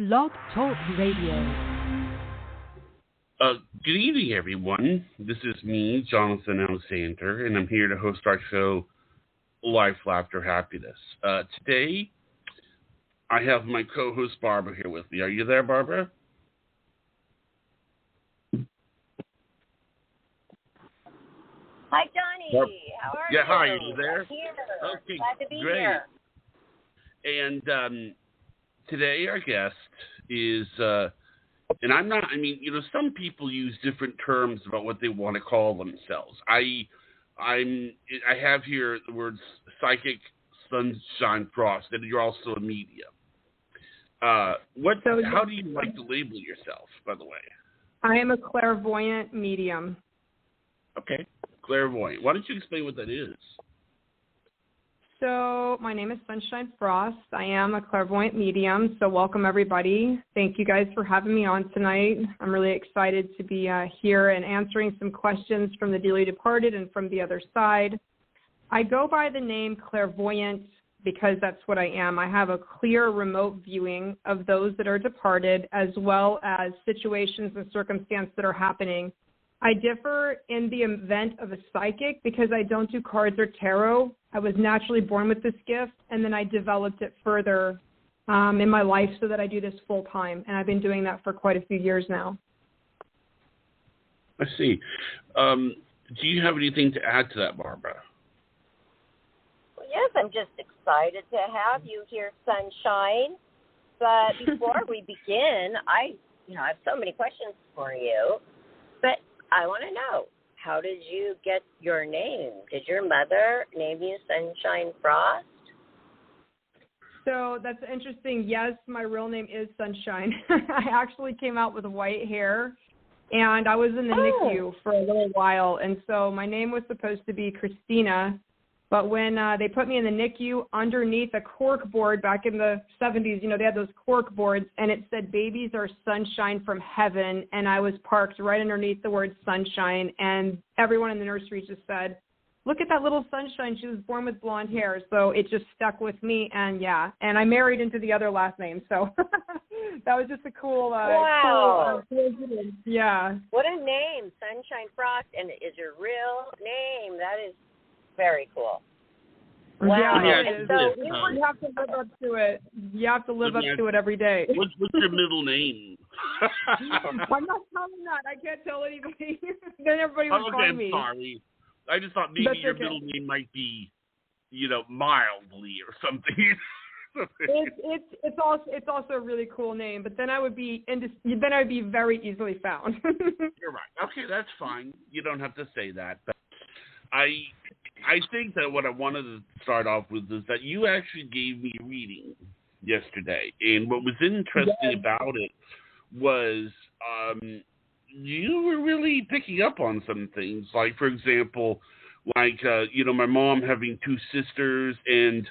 Blog Talk Radio. Good evening, everyone. This is me, Jonathan Alexander, and I'm here to host our show, Life, Laughter, Happiness. Today, I have my co-host, Barbara, here with me. Are you there, Barbara? Hi, Johnny. How are you? Yeah, hi. Are you there? I'm here. Okay, Glad to be great. here. And today, our guest is, and I'm not, some people use different terms about what they want to call themselves. I have here the words psychic, sunshine, frost, and you're also a medium. How do you like to label yourself, by the way? I am a clairvoyant medium. Okay, clairvoyant. Why don't you explain what that is? So my name is Sunshine Frost. I am a clairvoyant medium, so welcome everybody. Thank you guys for having me on tonight. I'm really excited to be here and answering some questions from the dearly departed and from the other side. I go by the name clairvoyant because that's what I am. I have a clear remote viewing of those that are departed as well as situations and circumstances that are happening. I differ in the event of a psychic because I don't do cards or tarot. I was naturally born with this gift, and then I developed it further in my life so that I do this full time, and I've been doing that for quite a few years now. I see. Do you have anything to add to that, Barbara? Well, yes, I'm just excited to have you here, Sunshine. But before we begin, I have so many questions for you. But I want to know, how did you get your name? Did your mother name you Sunshine Frost? So that's interesting. Yes, my real name is Sunshine. I actually came out with white hair, and I was in the NICU for a little while. And so my name was supposed to be Christina. But when they put me in the NICU underneath a cork board back in the 70s, they had those cork boards, and it said, babies are sunshine from heaven. And I was parked right underneath the word sunshine. And everyone in the nursery just said, look at that little sunshine. She was born with blonde hair. So it just stuck with me. And I married into the other last name. So that was just a cool, coincidence. Yeah. What a name, Sunshine Frost. And it is your real name. That is very cool. Wow. Yeah, it is. So you have to live up to it. You have to live up to it every day. What's your middle name? I'm not telling that. I can't tell anybody. Then everybody would find me. I'm sorry. I just thought maybe your middle name might be, mildly or something. It's also a really cool name, but then I would be very easily found. You're right. Okay, that's fine. You don't have to say that, but I think that what I wanted to start off with is that you actually gave me a reading yesterday, and what was interesting about it was you were really picking up on some things, like, for example, my mom having two sisters and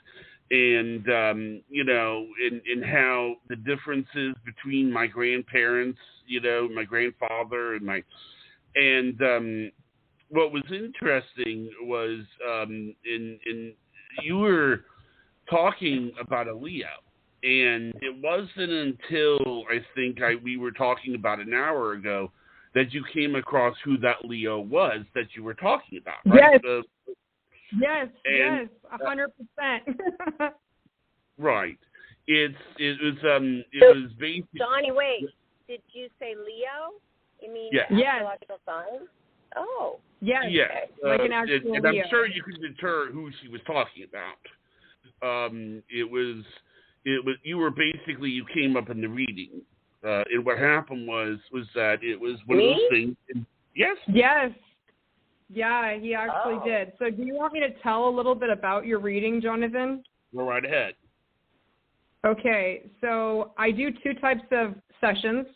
how the differences between my grandparents, my grandfather and what was interesting was you were talking about a Leo, and it wasn't until I think we were talking about an hour ago that you came across who that Leo was that you were talking about, right? Yes, 100%. Right. It was basically. Johnny, wait. Did you say Leo? You mean astrological sign? Oh. Yes. Yeah. Like an actual and Leo. I'm sure you can deter who she was talking about. You were basically, you came up in the reading. And what happened was that it was one of those things. Yes. Yes. Yeah, he actually did. So do you want me to tell a little bit about your reading, Jonathan? Go right ahead. Okay, so I do two types of sessions.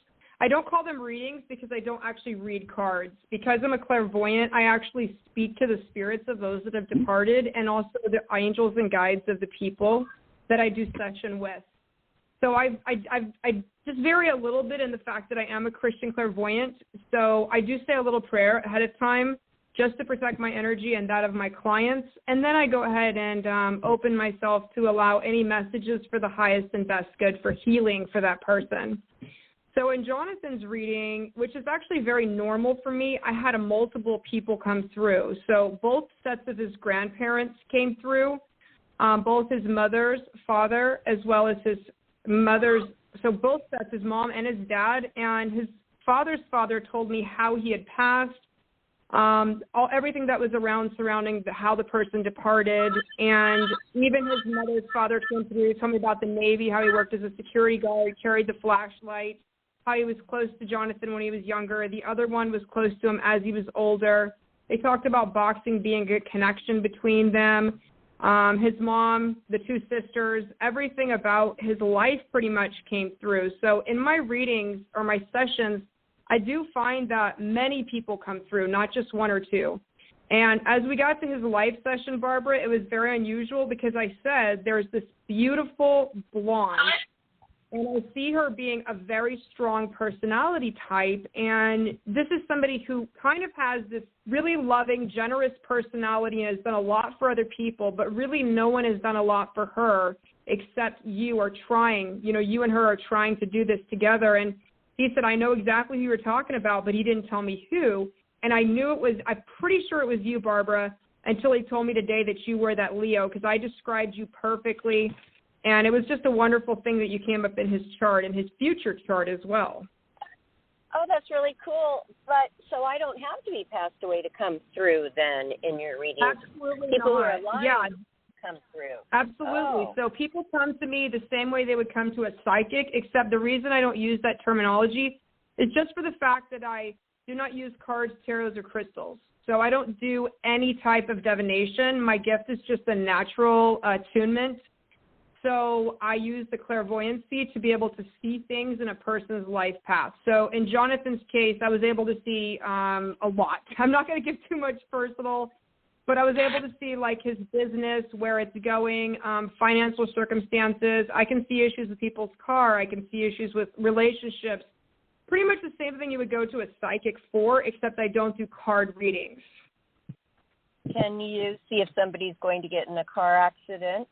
I don't call them readings because I don't actually read cards. Because I'm a clairvoyant, I actually speak to the spirits of those that have departed and also the angels and guides of the people that I do session with. So I just vary a little bit in the fact that I am a Christian clairvoyant. So I do say a little prayer ahead of time just to protect my energy and that of my clients. And then I go ahead and open myself to allow any messages for the highest and best good for healing for that person. So in Jonathan's reading, which is actually very normal for me, I had multiple people come through. So both sets of his grandparents came through, both his mother's father as well as his mother's, so both sets, his mom and his dad, and his father's father told me how he had passed, everything that was surrounding how the person departed, and even his mother's father came through, told me about the Navy, how he worked as a security guard, carried the flashlight, how he was close to Jonathan when he was younger. The other one was close to him as he was older. They talked about boxing being a good connection between them. His mom, the two sisters, everything about his life pretty much came through. So in my readings or my sessions, I do find that many people come through, not just one or two. And as we got to his life session, Barbara, it was very unusual because I said there's this beautiful blonde, and I see her being a very strong personality type. And this is somebody who kind of has this really loving, generous personality and has done a lot for other people, but really no one has done a lot for her except you are trying. You know, you and her are trying to do this together. And he said, I know exactly who you were talking about, but he didn't tell me who. And I knew it was, I'm pretty sure it was you, Barbara, until he told me today that you were that Leo, because I described you perfectly. And it was just a wonderful thing that you came up in his chart and his future chart as well. Oh, that's really cool. But so I don't have to be passed away to come through then in your reading. Absolutely People not. who are alive Yeah. come through. Absolutely. Oh. So people come to me the same way they would come to a psychic, except the reason I don't use that terminology is just for the fact that I do not use cards, tarots, or crystals. So I don't do any type of divination. My gift is just a natural attunement. So I use the clairvoyancy to be able to see things in a person's life path. So in Jonathan's case, I was able to see a lot. I'm not going to give too much personal, but I was able to see like his business, where it's going, financial circumstances. I can see issues with people's car. I can see issues with relationships. Pretty much the same thing you would go to a psychic for, except I don't do card readings. Can you see if somebody's going to get in a car accident?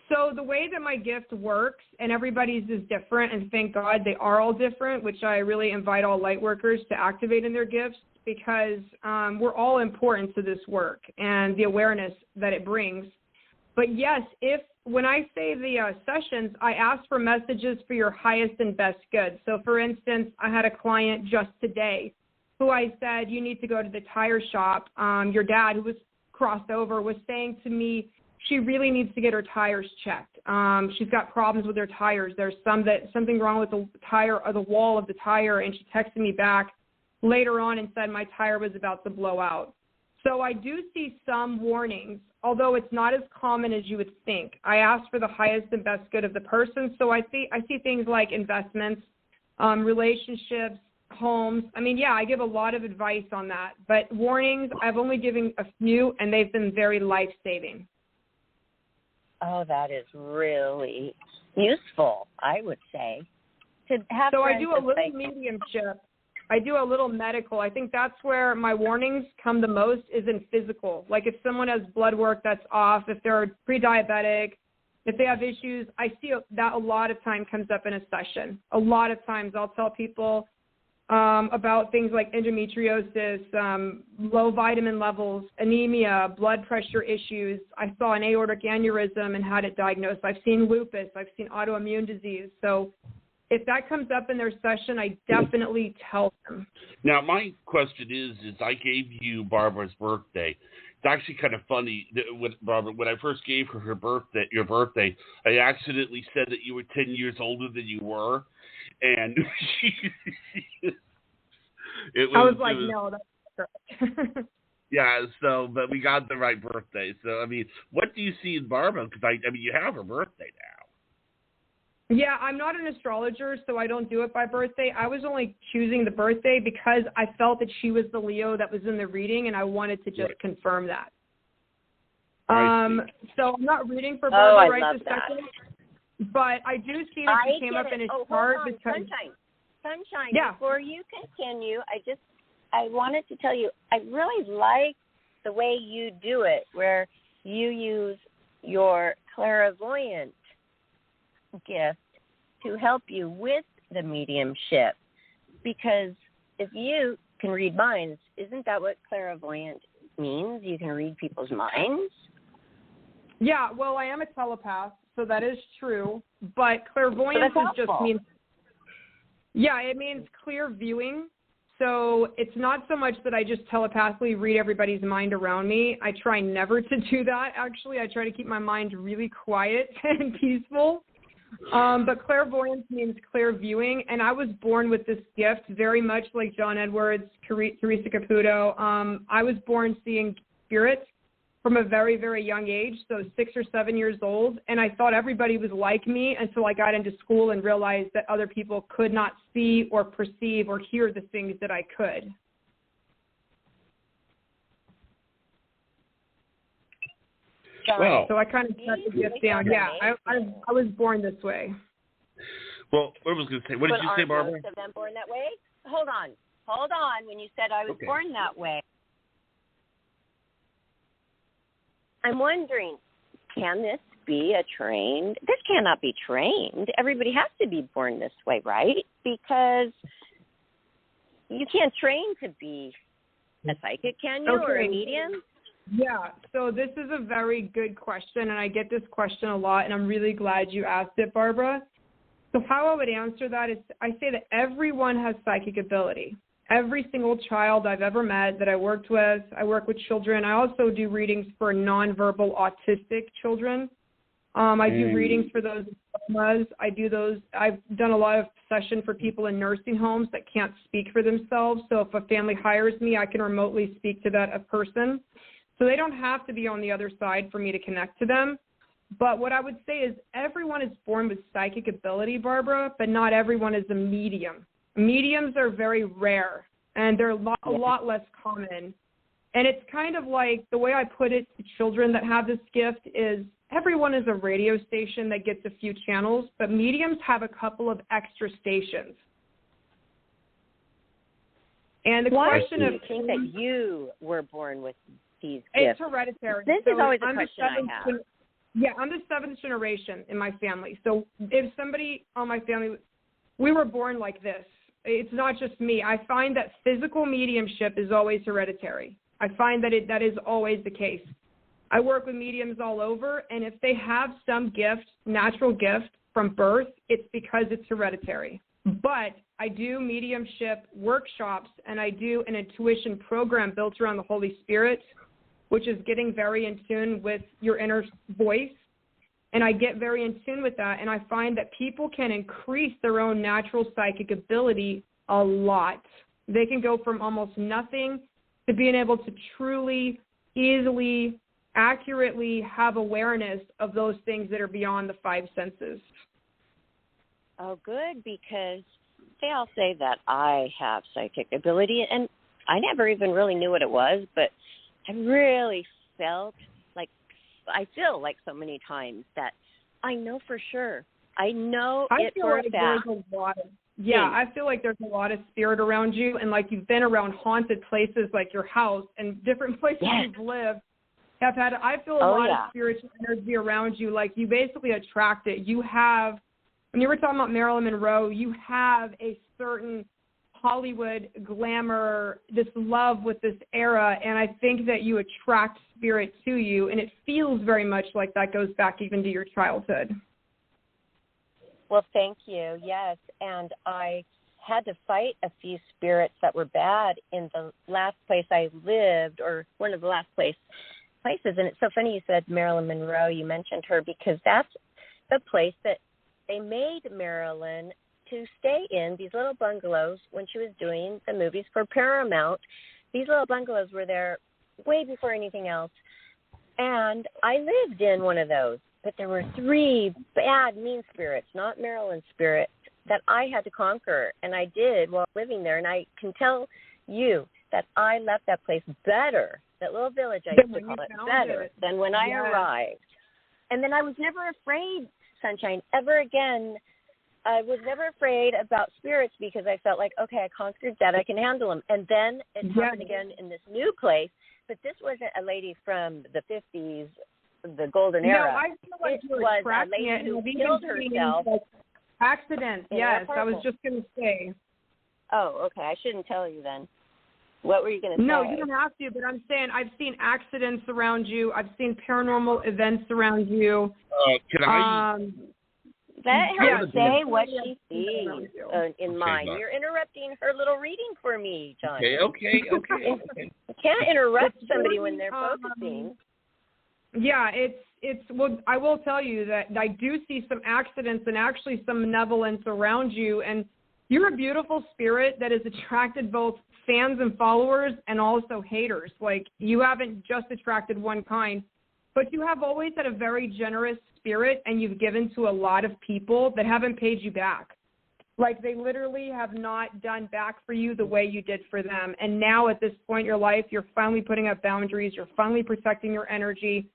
So the way that my gift works, and everybody's is different, and thank God they are all different, which I really invite all light workers to activate in their gifts, because we're all important to this work and the awareness that it brings. But yes, when I say the sessions, I ask for messages for your highest and best good. So for instance, I had a client just today who I said, you need to go to the tire shop. Your dad, who was crossed over, was saying to me, she really needs to get her tires checked. She's got problems with her tires. There's something wrong with the tire or the wall of the tire, and she texted me back later on and said my tire was about to blow out. So I do see some warnings, although it's not as common as you would think. I ask for the highest and best good of the person, so I see things like investments, relationships, homes. I mean, yeah, I give a lot of advice on that, but warnings, I've only given a few, and they've been very life-saving. Oh, that is really useful, I would say. To have so I do a little like mediumship. I do a little medical. I think that's where my warnings come the most, is in physical. Like if someone has blood work that's off, if they're pre-diabetic, if they have issues, I see that a lot of time comes up in a session. A lot of times I'll tell people about things like endometriosis, low vitamin levels, anemia, blood pressure issues. I saw an aortic aneurysm and had it diagnosed. I've seen lupus. I've seen autoimmune disease. So if that comes up in their session, I definitely tell them. Now, my question is I gave you Barbara's birthday. It's actually kind of funny that Barbara, when I first gave her your birthday, I accidentally said that you were 10 years older than you were. And no, that's correct. Yeah, but we got the right birthday. So, I mean, what do you see in Barbara? Because, I mean, you have her birthday now. Yeah, I'm not an astrologer, so I don't do it by birthday. I was only choosing the birthday because I felt that she was the Leo that was in the reading, and I wanted to just confirm that. So I'm not reading for Barbara right this second. But I do see that she came up in his chart. Sunshine. Yeah. Before you continue, I wanted to tell you, I really like the way you do it, where you use your clairvoyant gift to help you with the mediumship. Because if you can read minds, isn't that what clairvoyant means? You can read people's minds? Yeah, well, I am a telepath, so that is true. But clairvoyance just means, yeah, it means clear viewing. So it's not so much that I just telepathically read everybody's mind around me. I try never to do that, actually. I try to keep my mind really quiet and peaceful. But clairvoyance means clear viewing, and I was born with this gift, very much like John Edwards, Teresa Caputo. I was born seeing spirits from a very, very young age, so 6 or 7 years old, and I thought everybody was like me until I got into school and realized that other people could not see or perceive or hear the things that I could. Well, so I kind of cut the gift down. Yeah, I was born this way. Well, what was going to say? What did you say, Barbara? Most of them born that way? Hold on. When you said I was born that way, I'm wondering, can this be this cannot be trained. Everybody has to be born this way, right? Because you can't train to be a psychic, can you, or a medium? Yeah, so this is a very good question, and I get this question a lot, and I'm really glad you asked it, Barbara. So how I would answer that is I say that everyone has psychic ability. Every single child I've ever met that I worked with, I work with children. I also do readings for nonverbal autistic children. I do readings for those traumas. I've done a lot of session for people in nursing homes that can't speak for themselves. So if a family hires me, I can remotely speak to a person. So they don't have to be on the other side for me to connect to them. But what I would say is everyone is born with psychic ability, Barbara, but not everyone is a medium. Mediums are very rare, and they're a lot less common. And it's kind of like the way I put it to children that have this gift is everyone is a radio station that gets a few channels, but mediums have a couple of extra stations. And the question of... Why do you think that you were born with these gifts? It's hereditary. This is always a question I have. Yeah, I'm the 7th generation in my family. So if somebody on my family, we were born like this. It's not just me. I find that physical mediumship is always hereditary. I find that that is always the case. I work with mediums all over, and if they have some gift, natural gift from birth, it's because it's hereditary. But I do mediumship workshops, and I do an intuition program built around the Holy Spirit, which is getting very in tune with your inner voice. And I get very in tune with that, and I find that people can increase their own natural psychic ability a lot. They can go from almost nothing to being able to truly, easily, accurately have awareness of those things that are beyond the 5 senses. Oh, good, because they all say that I have psychic ability, and I never even really knew what it was, but I really I feel like so many times that I know for sure. I know it for a fact. I feel like there's a lot of spirit around you, and like you've been around haunted places like your house and different places you've lived. I feel a lot of spiritual energy around you. Like you basically attract it. You have, when you were talking about Marilyn Monroe, you have a certain Hollywood glamour, this love with this era, and I think that you attract spirit to you, and it feels very much like that goes back even to your childhood. Well, thank you. Yes, and I had to fight a few spirits that were bad in the last place I lived, or one of the last places. And it's so funny you said Marilyn Monroe. You mentioned her because that's the place that they made Marilyn to stay in, these little bungalows when she was doing the movies for Paramount. These little bungalows were there way before anything else. And I lived in one of those. But there were 3 bad, mean spirits, not Marilyn spirits, that I had to conquer. And I did while living there. And I can tell you that I left that place better, that little village, I used to call it, better than when I arrived. And then I was never afraid, Sunshine, ever again I was never afraid about spirits because I felt like, okay, I conquered that, I can handle them. And then it happened again in this new place, but this wasn't a lady from the 50s, the golden era. No, I feel like it was a lady who killed herself. Accident, yes, I was just going to say. Oh, okay, I shouldn't tell you then. What were you going to say? No, you don't have to, but I'm saying I've seen accidents around you. I've seen paranormal events around you. Can I? Let her say what she sees in mine. You're interrupting her little reading for me, John. Okay. You can't interrupt somebody when they're focusing. Yeah, it's well, I will tell you that I do see some accidents and actually some malevolence around you, and you're a beautiful spirit that has attracted both fans and followers and also haters. Like, you haven't just attracted one kind, but you have always had a very generous spirit, and you've given to a lot of people that haven't paid you back. Like, they literally have not done back for you the way you did for them. And now at this point in your life, you're finally putting up boundaries. You're finally protecting your energy.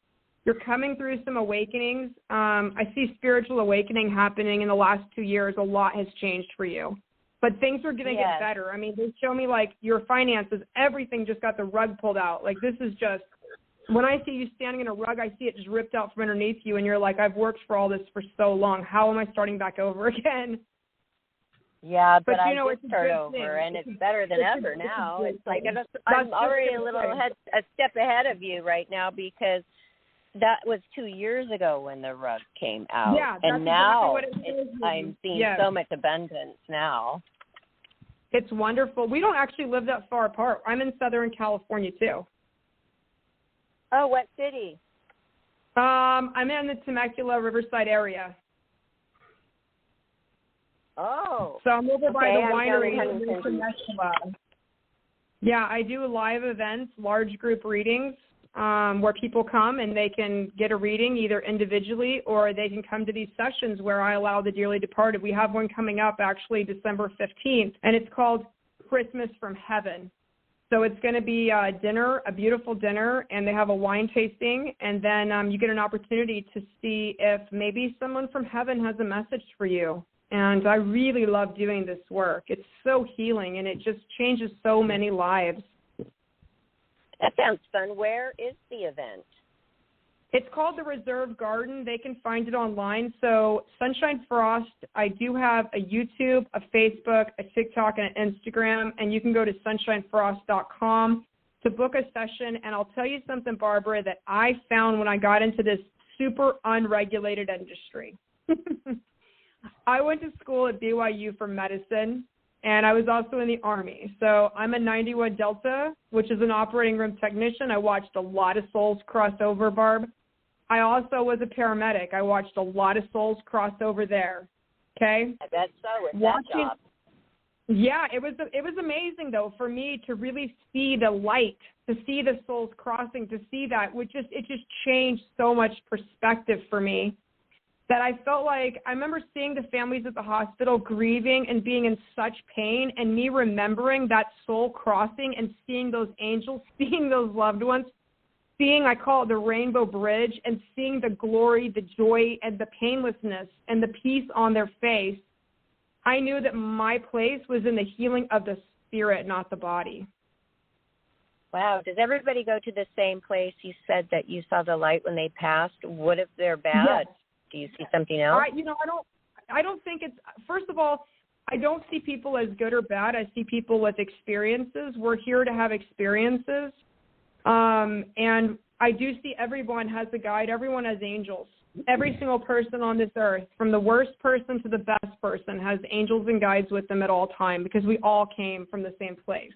You're coming through some awakenings. I see spiritual awakening happening in the last 2 years. A lot has changed for you. But things are going to get better. I mean, they show me, like, your finances, everything just got the rug pulled out. Like, this is just, when I see you standing in a rug, I see it just ripped out from underneath you, and you're like, I've worked for all this for so long. How am I starting back over again? Yeah, but you know, I did start over, and it's better than ever now. It's like I'm already a step ahead of you right now, because that was 2 years ago when the rug came out. Yeah, and now I'm seeing so much abundance now. It's wonderful. We don't actually live that far apart. I'm in Southern California, too. Oh, what city? I'm in the Temecula, Riverside area. Oh. So I'm over by the winery in Temecula. Yeah, I do live events, large group readings, where people come and they can get a reading either individually, or they can come to these sessions where I allow the dearly departed. We have one coming up actually December 15th, and it's called Christmas from Heaven. So it's going to be a dinner, a beautiful dinner, and they have a wine tasting, and then you get an opportunity to see if maybe someone from heaven has a message for you. And I really love doing this work. It's so healing, and it just changes so many lives. That sounds fun. Where is the event? It's called the Reserve Garden. They can find it online. So Sunshine Frost, I do have a YouTube, a Facebook, a TikTok, and an Instagram, and you can go to sunshinefrost.com to book a session. And I'll tell you something, Barbara, that I found when I got into this super unregulated industry. I went to school at BYU for medicine, and I was also in the Army. So I'm a 91 Delta, which is an operating room technician. I watched a lot of souls cross over, Barb. I also was a paramedic. I watched a lot of souls cross over there. Okay? I bet so, with that job. Yeah, it was amazing, though, for me to really see the light, to see the souls crossing, to see that, it just changed so much perspective for me. That I felt like, I remember seeing the families at the hospital grieving and being in such pain, and me remembering that soul crossing and seeing those angels, seeing those loved ones, seeing, I call it the rainbow bridge, and seeing the glory, the joy, and the painlessness and the peace on their face. I knew that my place was in the healing of the spirit, not the body. Wow. Does everybody go to the same place? You said that you saw the light when they passed. What if they're bad? Yes. Do you see something else? I don't think it's, first of all, I don't see people as good or bad. I see people with experiences. We're here to have experiences. And I do see everyone has a guide. Everyone has angels. Every single person on this earth, from the worst person to the best person, has angels and guides with them at all time, because we all came from the same place.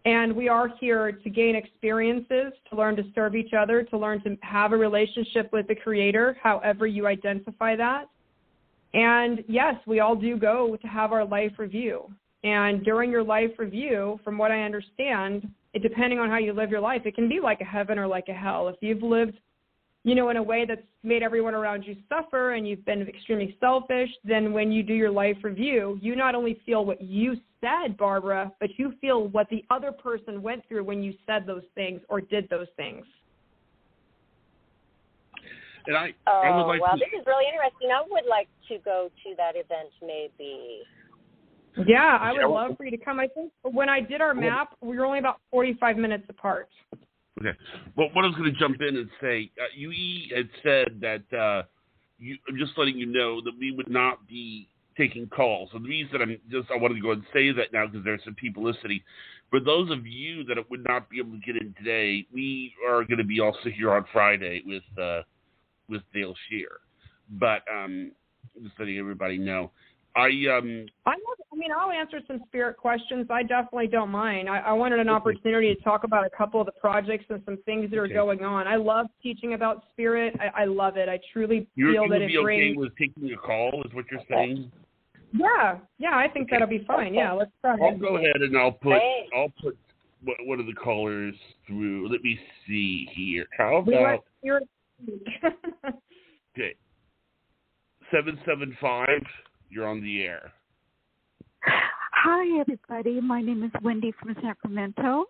And we are here to gain experiences, to learn to serve each other, to learn to have a relationship with the Creator, however you identify that. And yes, we all do go to have our life review. And during your life review, from what I understand, depending on how you live your life, it can be like a heaven or like a hell. If you've lived, in a way that's made everyone around you suffer, and you've been extremely selfish, then when you do your life review, you not only feel what you said, Barbara, but you feel what the other person went through when you said those things or did those things. And I would like well, to... this is really interesting. I would like to go to that event maybe. Yeah, I would love for you to come. I think when I did our map, we were only about 45 minutes apart. Okay. Well, what I was going to jump in and say, UE had said that I'm just letting you know that we would not be taking calls. So the reason I wanted to go and say that now because there's some people listening. For those of you that would not be able to get in today, we are going to be also here on Friday with Dale Shear. But just letting everybody know. I'll answer some spirit questions. I definitely don't mind. I wanted an opportunity to talk about a couple of the projects and some things that are going on. I love teaching about spirit. I love it. I truly feel that it brings... You would be okay with taking a call, is what you're saying? Yeah, I think that'll be fine. Yeah, let's try. I'll go ahead and I'll put one of the callers through. Let me see here. How about... Okay. 775, you're on the air. Hi, everybody. My name is Wendy from Sacramento,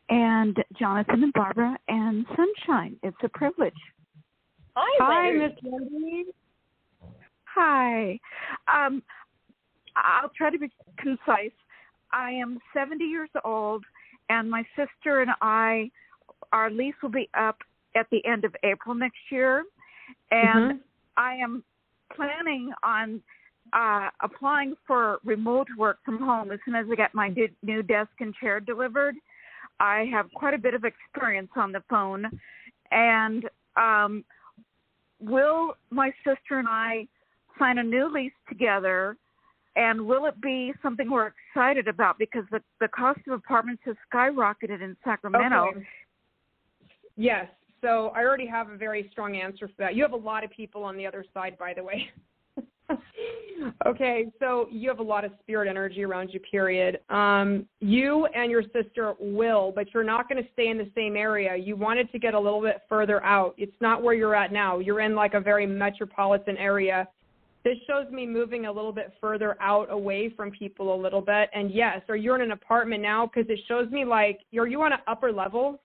and Jonathan and Barbara and Sunshine. It's a privilege. Hi, Miss Wendy. Hi. I'll try to be concise. I am 70 years old, and my sister and our lease will be up at the end of April next year, and I am planning on applying for remote work from home as soon as I get my new desk and chair delivered. I have quite a bit of experience on the phone, and will my sister and I sign a new lease together, and will it be something we're excited about because the cost of apartments has skyrocketed in Sacramento? Okay. Yes, so I already have a very strong answer for that. You have a lot of people on the other side, by the way. Okay, so you have a lot of spirit energy around you, period. You and your sister will, but you're not going to stay in the same area. You wanted to get a little bit further out. It's not where you're at now. You're in like a very metropolitan area. This shows me moving a little bit further out away from people a little bit. And yes, or you're in an apartment now because it shows me like, are you on an upper level?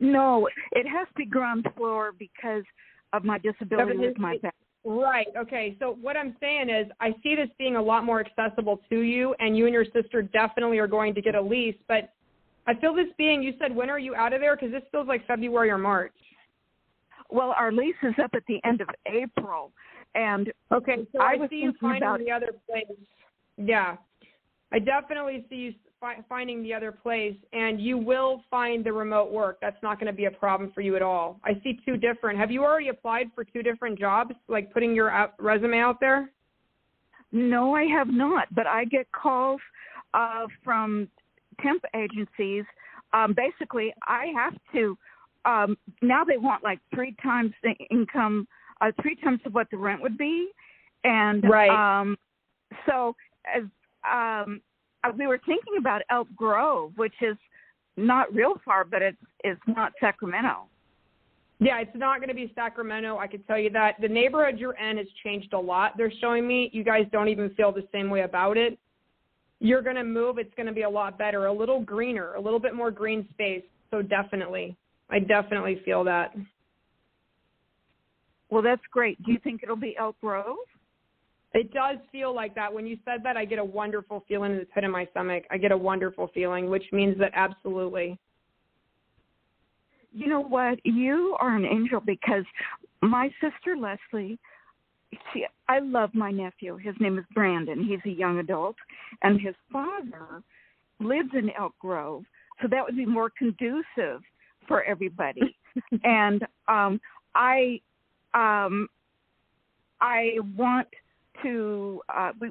No, it has to be ground floor because of my disability with my back. Right. Okay. So what I'm saying is I see this being a lot more accessible to you, and you and your sister definitely are going to get a lease. But I feel this being, you said, when are you out of there? Because this feels like February or March. Well, our lease is up at the end of April. And okay, so I see you finding the other place. Yeah. I definitely see you finding the other place, and you will find the remote work. That's not going to be a problem for you at all. I see two different. Have you already applied for two different jobs, like putting your resume out there? No, I have not, but I get calls from temp agencies. Basically, I have to, now they want like 3 times the income, 3 times of what the rent would be. And right. So as we were thinking about Elk Grove, which is not real far, but it's not Sacramento. Yeah, it's not going to be Sacramento. I can tell you that. The neighborhood you're in has changed a lot. They're showing me you guys don't even feel the same way about it. You're going to move. It's going to be a lot better, a little greener, a little bit more green space. So definitely. I definitely feel that. Well, that's great. Do you think it'll be Elk Grove? It does feel like that. When you said that, I get a wonderful feeling in the pit of my stomach. I get a wonderful feeling, which means that absolutely. You know what? You are an angel because my sister, Leslie, I love my nephew. His name is Brandon. He's a young adult. And his father lives in Elk Grove. So that would be more conducive for everybody. And I want to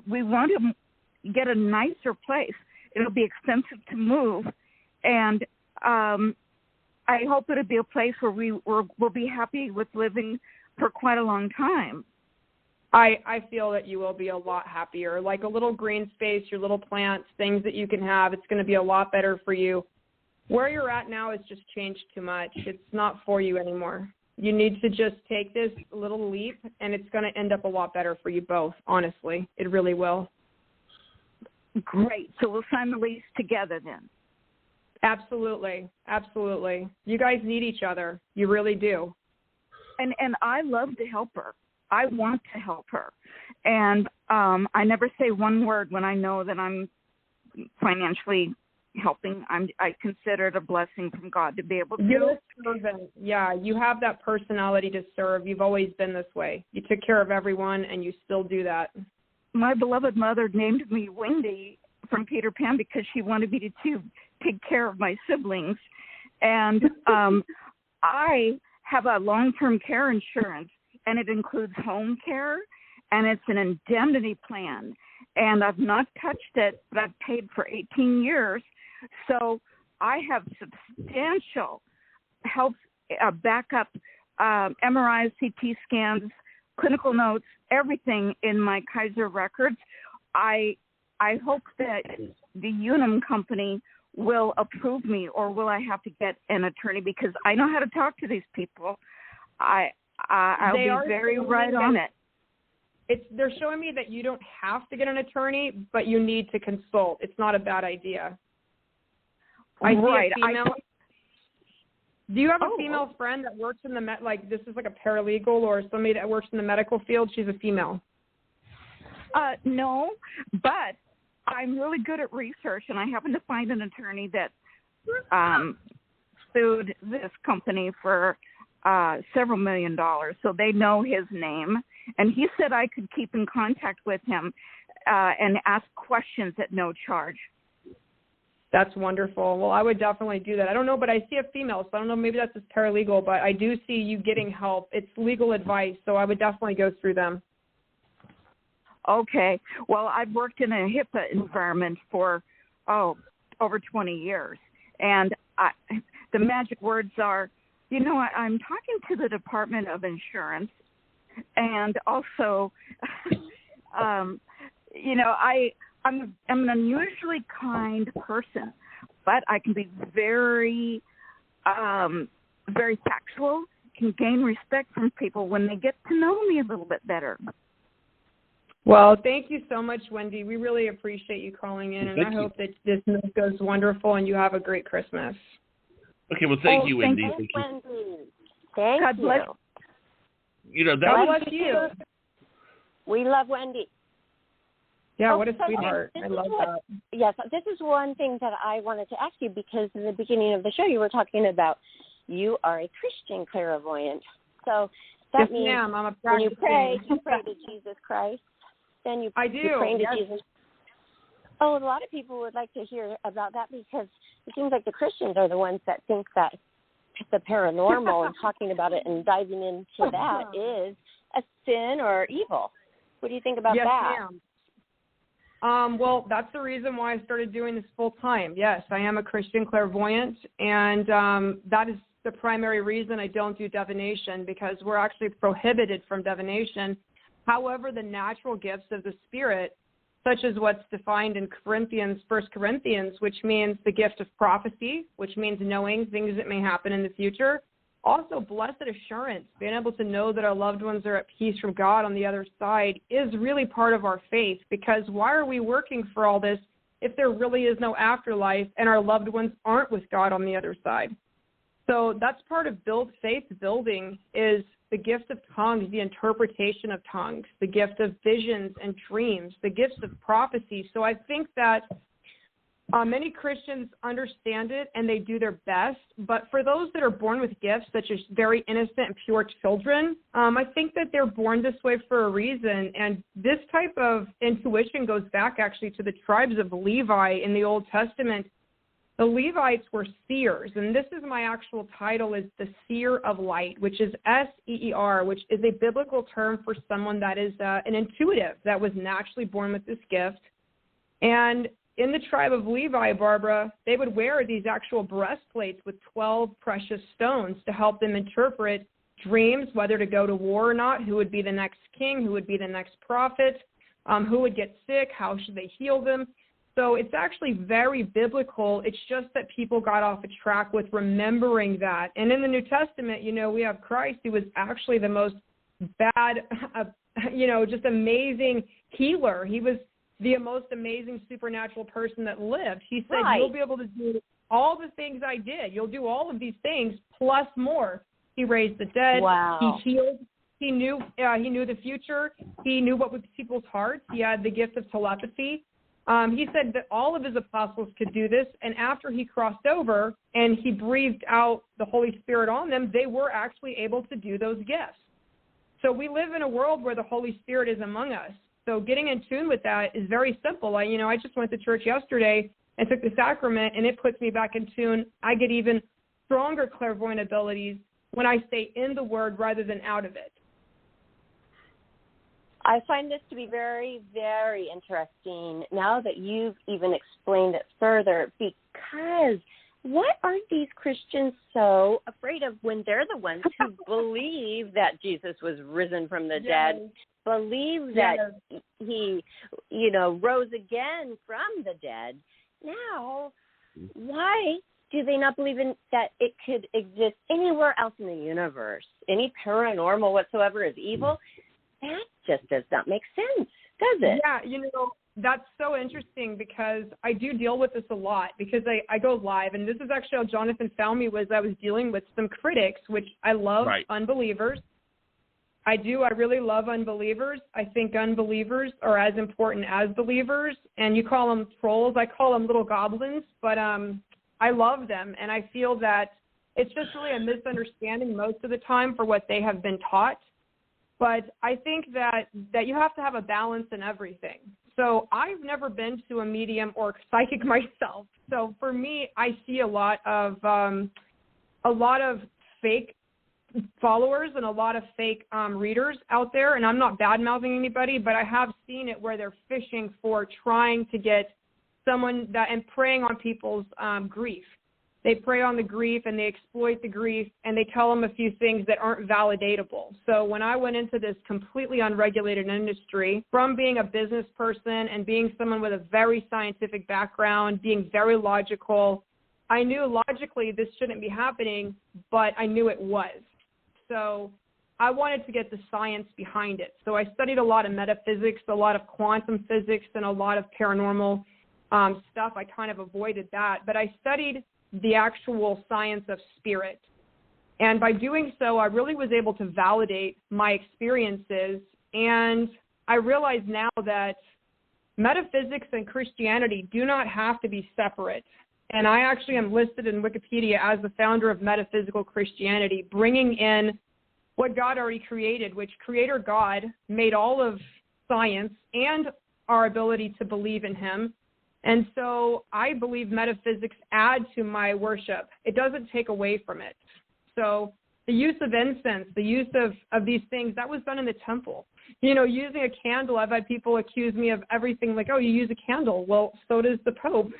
we want to get a nicer place. It'll be expensive to move, and I hope it'll be a place where we'll be happy with living for quite a long time. I feel that you will be a lot happier, like a little green space, your little plants, things that you can have. It's going to be a lot better for you. Where you're at now has just changed too much. It's not for you anymore. You need to just take this little leap, and it's going to end up a lot better for you both, honestly. It really will. Great. So we'll sign the lease together then. Absolutely. Absolutely. You guys need each other. You really do. And I love to help her. I want to help her. And I never say one word when I know that I'm financially helping. I consider it a blessing from God to be able to. You're a servant. Yeah, you have that personality to serve. You've always been this way. You took care of everyone, and you still do that. My beloved mother named me Wendy from Peter Pan because she wanted me to take care of my siblings. And I have a long-term care insurance, and it includes home care, and it's an indemnity plan. And I've not touched it, but I've paid for 18 years. So I have substantial health backup, MRIs, CT scans, clinical notes, everything in my Kaiser records. I hope that the Unum company will approve me, or will I have to get an attorney, because I know how to talk to these people. I'll be very right on it. They're showing me that you don't have to get an attorney, but you need to consult. It's not a bad idea. I see a female. Do you have a female friend that works in this is like a paralegal or somebody that works in the medical field? She's a female. No, but I'm really good at research, and I happened to find an attorney that sued this company for several $1 million. So they know his name. And he said I could keep in contact with him and ask questions at no charge. That's wonderful. Well, I would definitely do that. I don't know, but I see a female, so I don't know, maybe that's just paralegal, but I do see you getting help. It's legal advice, so I would definitely go through them. Okay. Well, I've worked in a HIPAA environment for, over 20 years. And the magic words are, I'm talking to the Department of Insurance. And also, I'm an unusually kind person, but I can be very, very factual, can gain respect from people when they get to know me a little bit better. Well, thank you so much, Wendy. We really appreciate you calling in, and I hope that this month goes wonderful and you have a great Christmas. Okay, well, thank you, Wendy. Thank you, Wendy. Thank God you. bless. God bless you. We love Wendy. Yeah, what a sweetheart. I love that. Yes, this is one thing that I wanted to ask you, because in the beginning of the show you were talking about you are a Christian clairvoyant. So that means ma'am, I'm a when you pray practicing. to Jesus Christ. Then you I do. You're praying to Yes. Jesus. Oh, a lot of people would like to hear about that, because it seems like the Christians are the ones that think that the paranormal and talking about it and diving into that is a sin or evil. What do you think about that? Yes, ma'am. Well, that's the reason why I started doing this full time. Yes, I am a Christian clairvoyant, and that is the primary reason I don't do divination, because we're actually prohibited from divination. However, the natural gifts of the Spirit, such as what's defined in 1 Corinthians, which means the gift of prophecy, which means knowing things that may happen in the future. Also, blessed assurance, being able to know that our loved ones are at peace from God on the other side, is really part of our faith, because why are we working for all this if there really is no afterlife and our loved ones aren't with God on the other side? So that's part of faith building, is the gift of tongues, the interpretation of tongues, the gift of visions and dreams, the gifts of prophecy. So I think that many Christians understand it and they do their best. But for those that are born with gifts, such as very innocent and pure children, I think that they're born this way for a reason. And this type of intuition goes back actually to the tribes of Levi in the Old Testament. The Levites were seers, and this is my actual title, is the seer of light, which is S-E-E-R, which is a biblical term for someone that is an intuitive, that was naturally born with this gift. And in the tribe of Levi, Barbara, they would wear these actual breastplates with 12 precious stones to help them interpret dreams, whether to go to war or not, who would be the next king, who would be the next prophet, who would get sick, how should they heal them. So it's actually very biblical. It's just that people got off a track with remembering that. And in the New Testament, we have Christ, who was actually the most just amazing healer. He was the most amazing supernatural person that lived. He said, You'll be able to do all the things I did. You'll do all of these things plus more. He raised the dead. Wow. He healed. He knew the future. He knew what was people's hearts. He had the gift of telepathy. He said that all of his apostles could do this, and after he crossed over and he breathed out the Holy Spirit on them, they were actually able to do those gifts. So we live in a world where the Holy Spirit is among us. So getting in tune with that is very simple. I just went to church yesterday and took the sacrament, and it puts me back in tune. I get even stronger clairvoyant abilities when I stay in the Word rather than out of it. I find this to be very, very interesting now that you've even explained it further, because what are these Christians so afraid of when they're the ones who believe that Jesus was risen from the dead, believe that he, rose again from the dead? Now, why do they not believe in that it could exist anywhere else in the universe? Any paranormal whatsoever is evil? That just does not make sense, does it? Yeah, that's so interesting because I do deal with this a lot because I go live, and this is actually how Jonathan found me. Was I was dealing with some critics, which I love, unbelievers. I really love unbelievers. I think unbelievers are as important as believers, and you call them trolls. I call them little goblins, but I love them, and I feel that it's just really a misunderstanding most of the time for what they have been taught. But I think that you have to have a balance in everything. So I've never been to a medium or psychic myself. So for me, I see a lot of fake followers and a lot of fake readers out there. And I'm not bad-mouthing anybody, but I have seen it where they're fishing for trying to get someone and preying on people's grief. They prey on the grief and they exploit the grief and they tell them a few things that aren't validatable. So when I went into this completely unregulated industry, from being a business person and being someone with a very scientific background, being very logical, I knew logically this shouldn't be happening, but I knew it was. So I wanted to get the science behind it. So I studied a lot of metaphysics, a lot of quantum physics, and a lot of paranormal stuff. I kind of avoided that, but I studied the actual science of spirit. And by doing so, I really was able to validate my experiences. And I realize now that metaphysics and Christianity do not have to be separate. And I actually am listed in Wikipedia as the founder of metaphysical Christianity, bringing in what God already created, which Creator God made all of science and our ability to believe in Him. And so I believe metaphysics add to my worship. It doesn't take away from it. So the use of incense, the use of these things, that was done in the temple. Using a candle, I've had people accuse me of everything like, oh, you use a candle. Well, so does the Pope.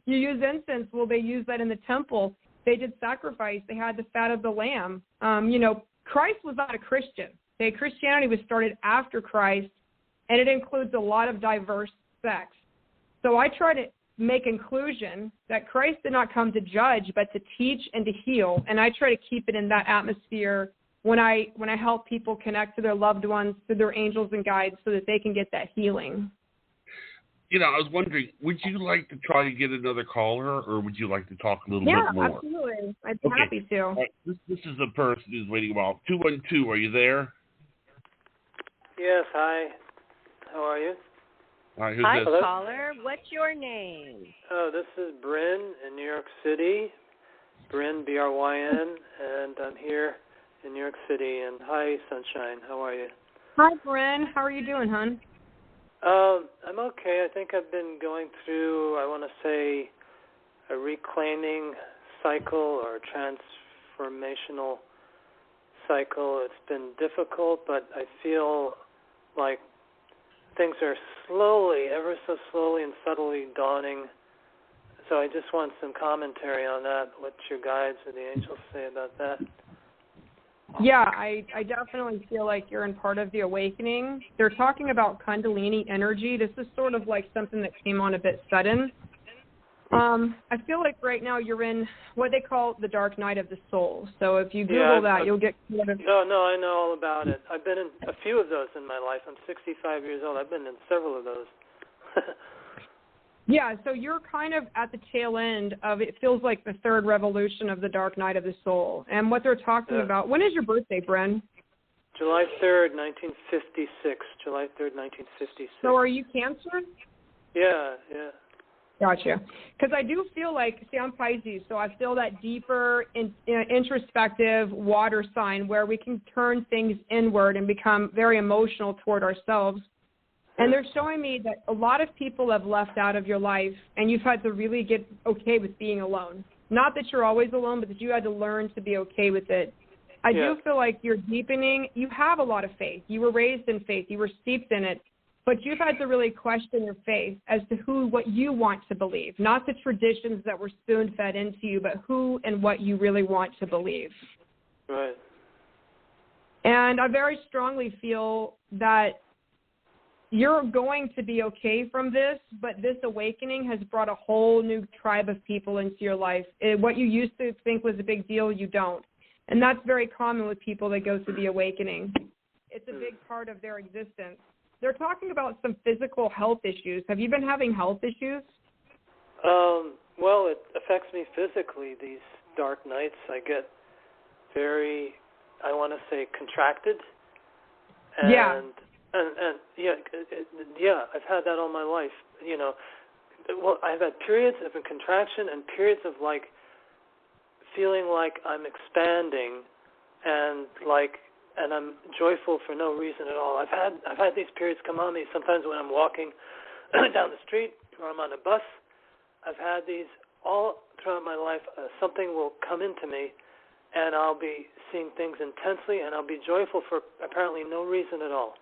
You use incense. Well, they use that in the temple. They did sacrifice. They had the fat of the lamb. Christ was not a Christian. Christianity was started after Christ, and it includes a lot of diverse sects. So I try to make inclusion that Christ did not come to judge, but to teach and to heal. And I try to keep it in that atmosphere when I help people connect to their loved ones, to their angels and guides, so that they can get that healing. I was wondering, would you like to try to get another caller, or would you like to talk a little bit more? Yeah, absolutely. I'd be happy to. Right. This is the person who's waiting about 212. Are you there? Yes, hi. How are you? All right, who's Hi, this? caller. What's your name? Oh, this is Bryn in New York City. Bryn, B-R-Y-N, and I'm here in New York City. And hi, Sunshine. How are you? Hi, Bryn. How are you doing, hon? I'm okay. I think I've been going through, I want to say, a reclaiming cycle or transformational cycle. It's been difficult, but I feel like things are slowly, ever so slowly and subtly dawning. So I just want some commentary on that, what your guides or the angels say about that. Yeah, I definitely feel like you're in part of the awakening. They're talking about Kundalini energy. This is sort of like something that came on a bit sudden. I feel like right now you're in what they call the dark night of the soul. So if you Google that, you'll get... No, I know all about it. I've been in a few of those in my life. I'm 65 years old. I've been in several of those. Yeah, so you're kind of at the tail end of, it feels like the third revolution of the dark night of the soul. And what they're talking about, when is your birthday, Bren? July 3rd, 1956. July 3rd, 1956. So are you Cancer? Yeah. Gotcha. Because I do feel like, see, I'm Pisces, so I feel that deeper, introspective water sign where we can turn things inward and become very emotional toward ourselves. And they're showing me that a lot of people have left out of your life, and you've had to really get okay with being alone. Not that you're always alone, but that you had to learn to be okay with it. I do feel like you're deepening. You have a lot of faith. You were raised in faith. You were steeped in it. But you've had to really question your faith as to what you want to believe, not the traditions that were spoon-fed into you, but who and what you really want to believe. Right. And I very strongly feel that you're going to be okay from this, but this awakening has brought a whole new tribe of people into your life. What you used to think was a big deal, you don't. And that's very common with people that go through the awakening. It's a big part of their existence. They're talking about some physical health issues. Have you been having health issues? Well, it affects me physically. These dark nights, I get very, I want to say, contracted. And, I've had that all my life. You know, well, I've had periods of contraction and periods of feeling like I'm expanding, and I'm joyful for no reason at all. I've had these periods come on me sometimes when I'm walking down the street or I'm on a bus. I've had these all throughout my life. Something will come into me, and I'll be seeing things intensely, and I'll be joyful for apparently no reason at all.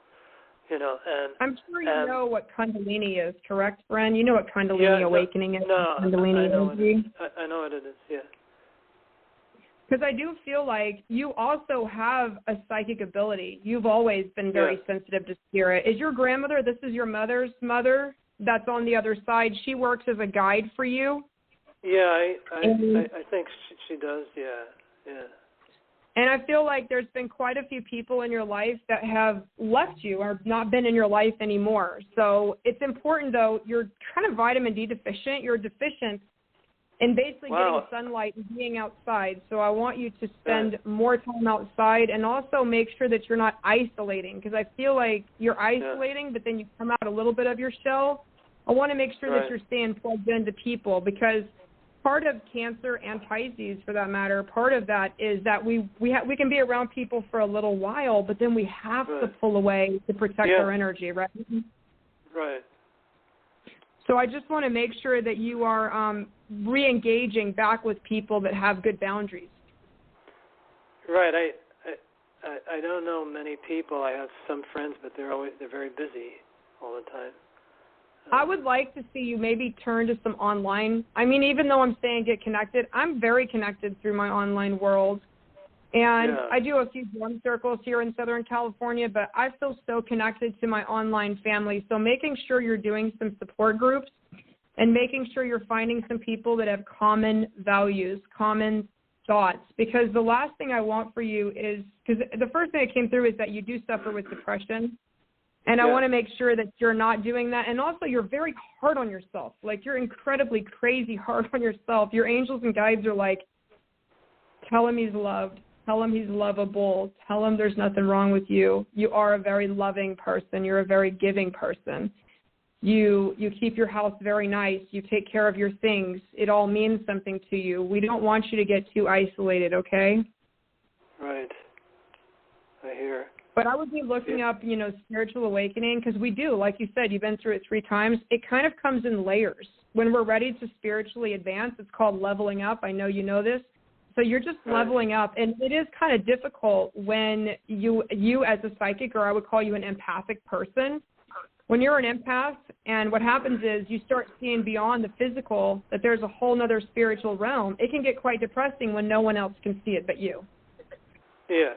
You know, and I'm sure you know what Kundalini is, correct, Bren? You know what Kundalini awakening is? Kundalini energy. I know what it is. Yeah. Because I do feel like you also have a psychic ability. You've always been very sensitive to spirit. Is your grandmother, this is your mother's mother that's on the other side, she works as a guide for you? Yeah, I think she does, yeah. And I feel like there's been quite a few people in your life that have left you or not been in your life anymore. So it's important, though, you're kind of vitamin D deficient. You're deficient in basically getting sunlight and being outside. So I want you to spend more time outside and also make sure that you're not isolating, because I feel like you're isolating, but then you come out a little bit of your shell. I want to make sure that you're staying plugged into people, because part of Cancer and Pisces, for that matter, part of that is that we can be around people for a little while, but then we have to pull away to protect our energy, right? Right. So I just want to make sure that you are re-engaging back with people that have good boundaries. Right. I don't know many people. I have some friends, but they're very busy all the time. I would like to see you maybe turn to some online. I mean, even though I'm saying get connected, I'm very connected through my online world. And I do a few drum circles here in Southern California, but I feel so connected to my online family. So making sure you're doing some support groups and making sure you're finding some people that have common values, common thoughts. Because the last thing I want for you is, because the first thing that came through is that you do suffer with depression. And I want to make sure that you're not doing that. And also, you're very hard on yourself. Like, you're incredibly crazy hard on yourself. Your angels and guides are like, tell him he's loved. Tell him he's lovable. Tell him there's nothing wrong with you. You are a very loving person. You're a very giving person. You keep your house very nice. You take care of your things. It all means something to you. We don't want you to get too isolated, okay? Right. I hear. But I would be looking up, spiritual awakening, because we do, like you said, you've been through it 3 times. It kind of comes in layers. When we're ready to spiritually advance, it's called leveling up. I know you know this. So you're just leveling up, and it is kind of difficult when you as a psychic, or I would call you an empathic person, when you're an empath, and what happens is you start seeing beyond the physical, that there's a whole other spiritual realm. It can get quite depressing when no one else can see it but you. Yeah.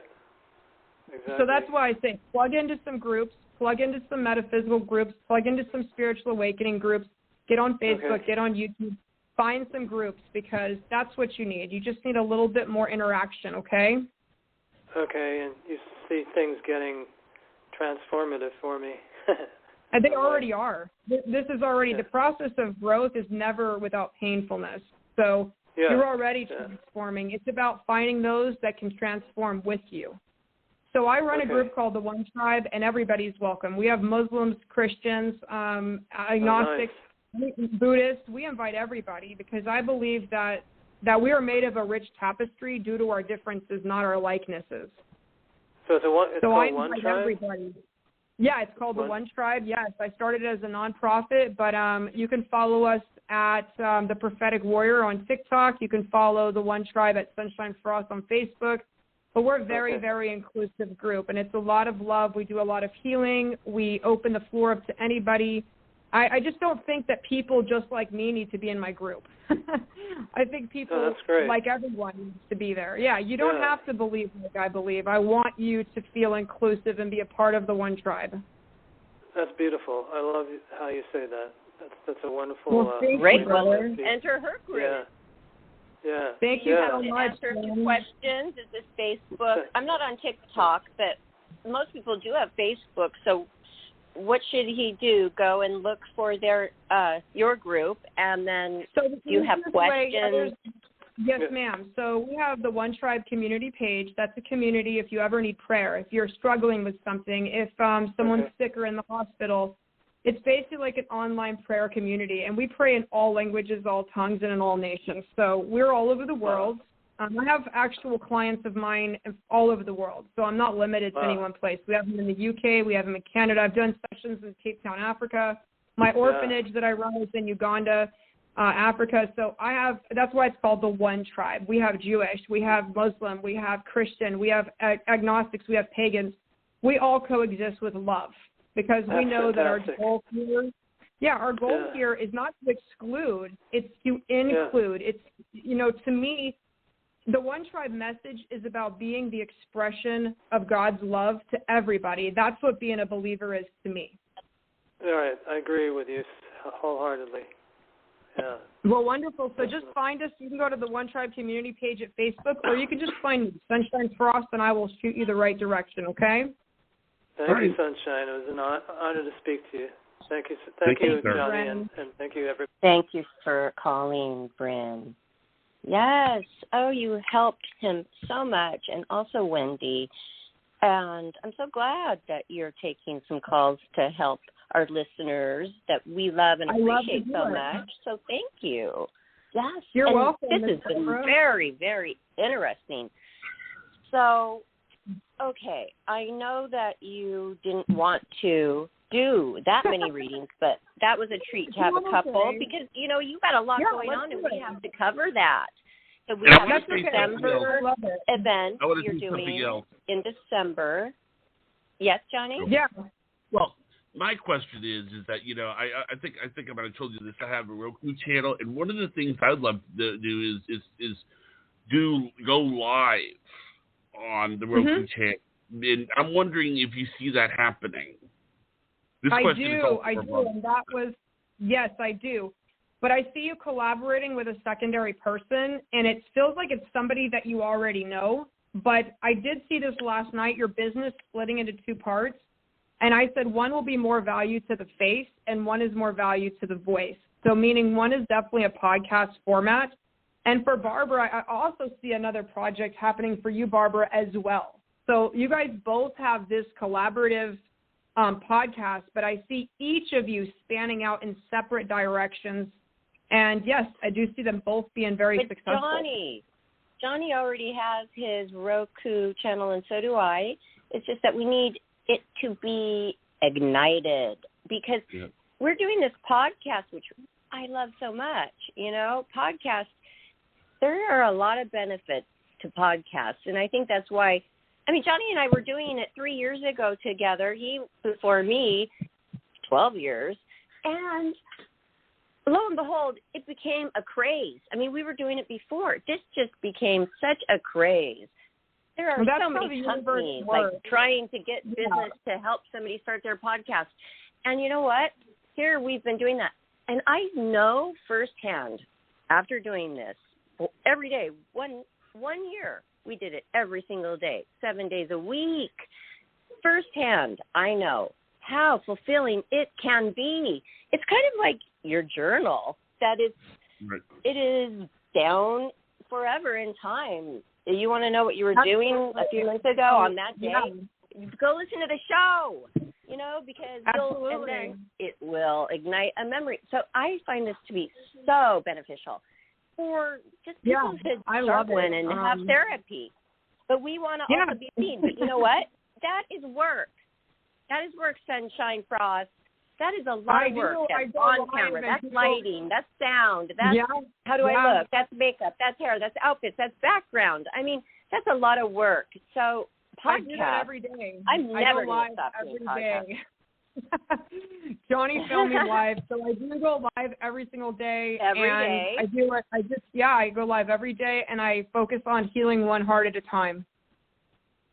Exactly. So that's why I say plug into some groups, plug into some metaphysical groups, plug into some spiritual awakening groups, get on Facebook, get on YouTube, find some groups, because that's what you need. You just need a little bit more interaction, okay? Okay, and you see things getting transformative for me. And they already are. This is already, the process of growth is never without painfulness. So you're already transforming. It's about finding those that can transform with you. So I run a group called the One Tribe, and everybody's welcome. We have Muslims, Christians, agnostics, Buddhists. We invite everybody because I believe that we are made of a rich tapestry due to our differences, not our likenesses. So it's called One Tribe? Everybody. Yeah, it's called the One Tribe. Yes, I started as a nonprofit, but you can follow us at The Prophetic Warrior on TikTok. You can follow the One Tribe at Sunshine Frost on Facebook. But we're a very, very inclusive group, and it's a lot of love. We do a lot of healing. We open the floor up to anybody. I just don't think that people just like me need to be in my group. I think people like everyone needs to be there. Yeah, you don't have to believe like I believe. I want you to feel inclusive and be a part of the One Tribe. That's beautiful. I love how you say that. That's a wonderful. Great. Well, enter her group. Yeah. Yeah. Thank you so much. Answer a few questions. Is this Facebook? I'm not on TikTok, but most people do have Facebook. So what should he do? Go and look for your group, and then you have questions. Yes, ma'am. So we have the One Tribe community page. That's a community if you ever need prayer, if you're struggling with something, if someone's sick or in the hospital. It's basically like an online prayer community, and we pray in all languages, all tongues, and in all nations. So we're all over the world. I have actual clients of mine all over the world, so I'm not limited to any one place. We have them in the UK. We have them in Canada. I've done sessions in Cape Town, Africa. My orphanage that I run is in Uganda, Africa. So that's why it's called the One Tribe. We have Jewish, we have Muslim, we have Christian, we have agnostics, we have pagans. We all coexist with love. Because we know that our goal here, here is not to exclude, it's to include. It's, to me, the One Tribe message is about being the expression of God's love to everybody. That's what being a believer is to me. All right. I agree with you wholeheartedly. Yeah. Well, wonderful. So just find us. You can go to the One Tribe community page at Facebook, or you can just find me, Sunshine Frost, and I will shoot you the right direction, okay? Thank you, Sunshine. It was an honor to speak to you. Thank you, Johnny, and thank you, everybody. Thank you for calling, Bryn. Yes. Oh, you helped him so much, and also Wendy. And I'm so glad that you're taking some calls to help our listeners that we love and appreciate so much. So thank you. Yes. You're welcome. This has been very, very interesting. So, okay, I know that you didn't want to do that many readings, but that was a treat to have a couple because, you've got a lot going on and we have to cover that. So we have a December event you're doing in December. Yes, Johnny? Yeah. Well, my question is that, I think I might have told you this. I have a Roku channel, and one of the things I'd love to do is go live on the Roku channel. And I'm wondering if you see that happening. I do, and that was, yes, I do. But I see you collaborating with a secondary person, and it feels like it's somebody that you already know. But I did see this last night, your business splitting into two parts. And I said one will be more value to the face, and one is more value to the voice. So meaning one is definitely a podcast format. And for Barbara, I also see another project happening for you, Barbara, as well. So you guys both have this collaborative podcast, but I see each of you spanning out in separate directions. And yes, I do see them both being very successful. Johnny already has his Roku channel, and so do I. It's just that we need it to be ignited because we're doing this podcast, which I love so much. Podcasts, there are a lot of benefits to podcasts, and I think that's why. Johnny and I were doing it 3 years ago together. He before me, 12 years, and lo and behold, it became a craze. We were doing it before. This just became such a craze. There are so many companies trying to get business to help somebody start their podcast. And you know what? Here we've been doing that. And I know firsthand, after doing this every day, one year, we did it every single day, 7 days a week. Firsthand, I know how fulfilling it can be. It's kind of like your journal, that it is down forever in time. You want to know what you were doing a few months ago on that day? Yeah. Go listen to the show, because and then it will ignite a memory. So I find this to be so beneficial for just people to sharpen and have therapy. But we want to also be seen. But you know what? That is work. That is work, Sunshine Frost. That is a lot of work. That's on camera. That's lighting. That's sound. That's how do I look? That's makeup. That's hair. That's outfits. That's background. I mean, that's a lot of work. So podcast. I do that every day. I'm never going to stop doing podcasts. Johnny filmed me live, so I do go live every single day. Every day. I go live every day, and I focus on healing one heart at a time.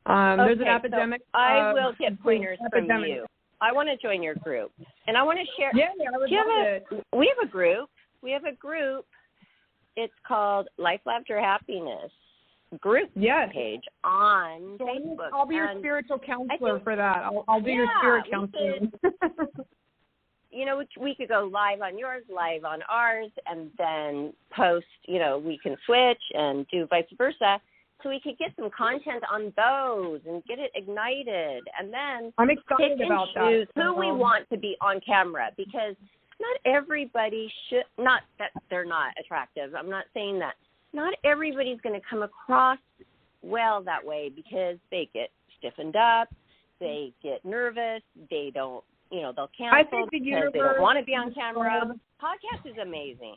There's an epidemic. So I will get pointers from you. I want to join your group, and I want to share. Yeah, I would love it. We have a group. It's called Life, Laughter, Happiness group page on Facebook. I'll be your spiritual counselor for that. I'll do your spirit counseling. We could go live on yours, live on ours, and then post. We can switch and do vice versa. So we could get some content on those and get it ignited, and then I'm excited about choose who we want to be on camera, because not everybody should. Not that they're not attractive. I'm not saying that. Not everybody's going to come across well that way, because they get stiffened up, they get nervous, they don't. They'll cancel because they don't want to be on camera. Podcast is amazing.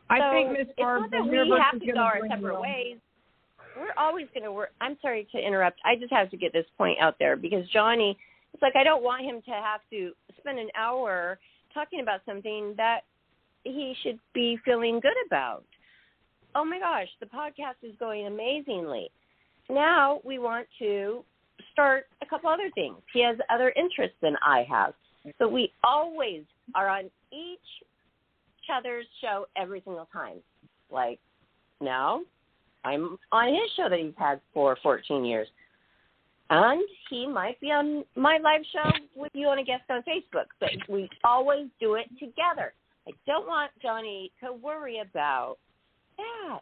I think Ms. Barb, it's not that we have to go our separate ways. We're always going to work. I'm sorry to interrupt. I just have to get this point out there, because Johnny, it's like I don't want him to have to spend an hour talking about something that he should be feeling good about. Oh, my gosh, the podcast is going amazingly. Now we want to start a couple other things. He has other interests than I have. So we always are on each other's show every single time. Like now, I'm on his show that he's had for 14 years. And he might be on my live show with you on a guest on Facebook. But we always do it together. I don't want Johnny to worry about that.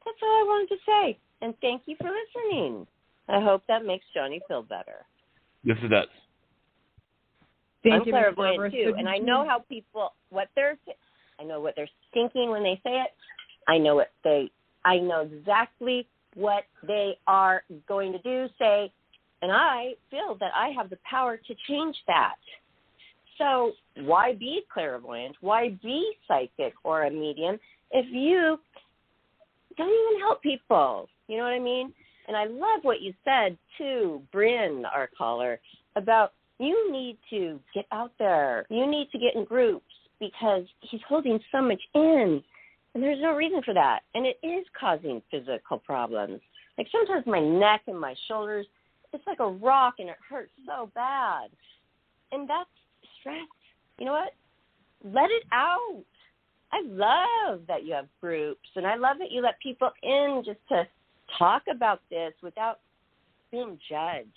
That's all I wanted to say. And thank you for listening. I hope that makes Johnny feel better. Yes, it does. I'm clairvoyant too, and I know how people, I know what they're thinking when they say it. I know exactly what they are going to do, say, and I feel that I have the power to change that. So why be clairvoyant? Why be psychic or a medium if you don't even help people? You know what I mean? And I love what you said, too, Bryn, our caller, about you need to get out there. You need to get in groups, because he's holding so much in. And there's no reason for that. And it is causing physical problems. Like sometimes my neck and my shoulders, it's like a rock and it hurts so bad. And that's stress. You know what? Let it out. I love that you have groups, and I love that you let people in just to talk about this without being judged.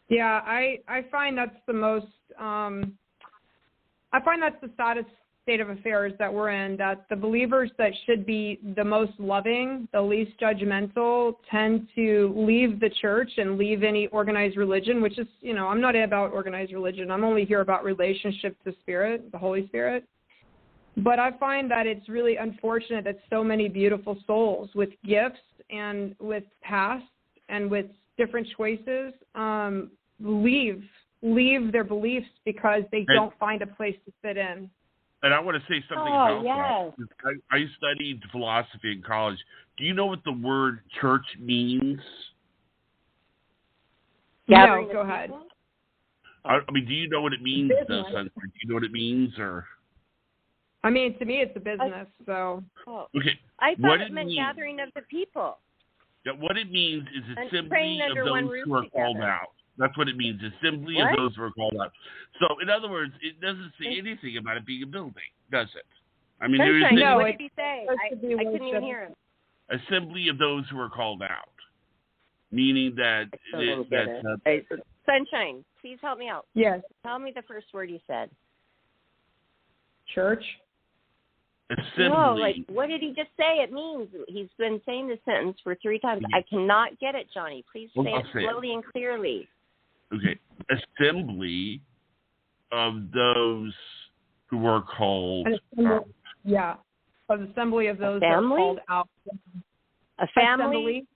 Yeah, I find that's the most, I find that's the saddest state of affairs that we're in, that the believers that should be the most loving, the least judgmental, tend to leave the church and leave any organized religion, which is, I'm not about organized religion. I'm only here about relationship to Spirit, the Holy Spirit. But I find that it's really unfortunate that so many beautiful souls with gifts and with past and with different choices leave their beliefs because they don't find a place to fit in. And I want to say something about that. I studied philosophy in college. Do you know what the word church means? No, go ahead. I mean, do you know what it means? Do you know what it means, or? I mean, to me, it's a business. So. Okay. I thought it meant gathering of the people. Yeah, what it means is assembly of those who are called out. That's what it means, assembly of those who are called out. So, in other words, it doesn't say anything about it being a building, does it? I mean, there is what did he say? I couldn't even hear him. Assembly of those who are called out, meaning that Sunshine, please help me out. Yes. Tell me the first word you said. Church. Assembly. No, like, what did he just say? It means he's been saying the sentence for 3 times. I cannot get it, Johnny. Please say it slowly and clearly. Okay. Assembly of those who are called out. Yeah. An assembly of those family? that are called out. A family? Assembly?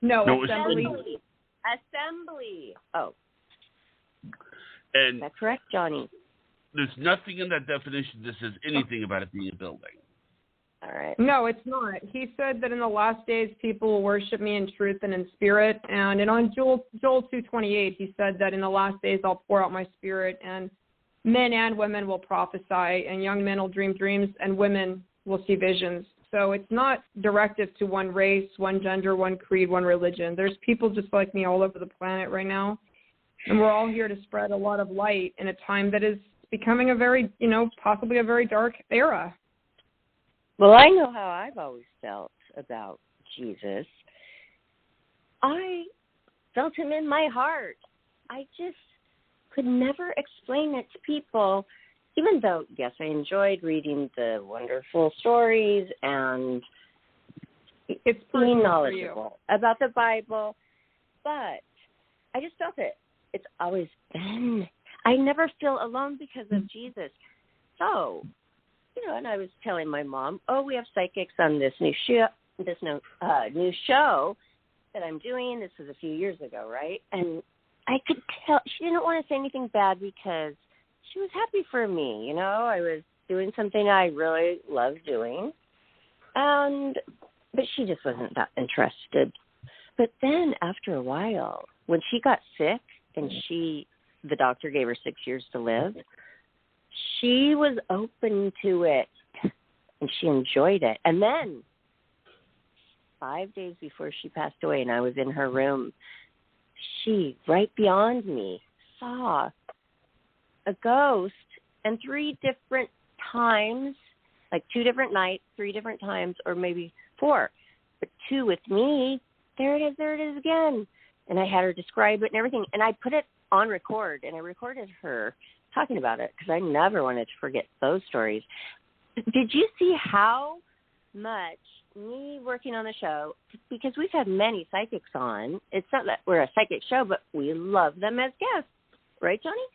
No, assembly. Assembly. Oh. And that's correct, Johnny. There's nothing in that definition that says anything about it being a building. All right. No, it's not. He said that in the last days people will worship me in truth and in spirit. And on Joel 2:28, he said that in the last days I'll pour out my spirit, and men and women will prophesy, and young men will dream dreams, and women will see visions. So it's not directive to one race, one gender, one creed, one religion. There's people just like me all over the planet right now, and we're all here to spread a lot of light in a time that is becoming a very, possibly a very dark era. Well, I know how I've always felt about Jesus. I felt him in my heart. I just could never explain it to people, even though, yes, I enjoyed reading the wonderful stories and it's being knowledgeable about the Bible, but I just felt it. It's always been. I never feel alone because of Jesus. So, and I was telling my mom, we have psychics on this new show that I'm doing. This was a few years ago, right? And I could tell she didn't want to say anything bad because she was happy for me. I was doing something I really love doing, but she just wasn't that interested. But then after a while, when she got sick and the doctor gave her 6 years to live, she was open to it, and she enjoyed it. And then 5 days before she passed away, and I was in her room, she, right beyond me, saw a ghost, and 3 different times, like 2 different nights, 3 different times, or maybe 4, but 2 with me. There it is again. And I had her describe it and everything, and I put it on record, and I recorded her talking about it because I never wanted to forget those stories. Did you see how much me working on the show, because we've had many psychics on, it's not that we're a psychic show, but we love them as guests, right, Johnny?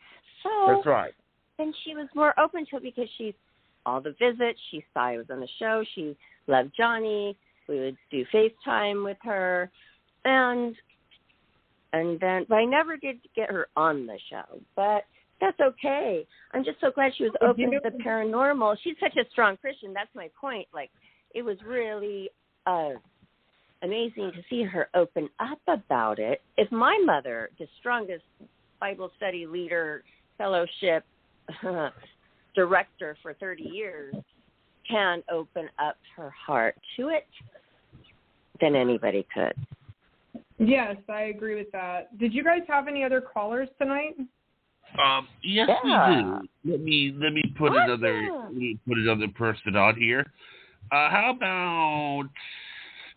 So that's right. And she was more open to it because all the visits, she saw I was on the show, she loved Johnny, we would do FaceTime with her, and then, but I never did get her on the show, but that's okay. I'm just so glad she was open to the paranormal. She's such a strong Christian. That's my point. Like, it was really amazing to see her open up about it. If my mother, the strongest Bible study leader, fellowship director for 30 years, can open up her heart to it, then anybody could. Yes, I agree with that. Did you guys have any other callers tonight? Yes, yeah. We do. Let me put another person on here. How about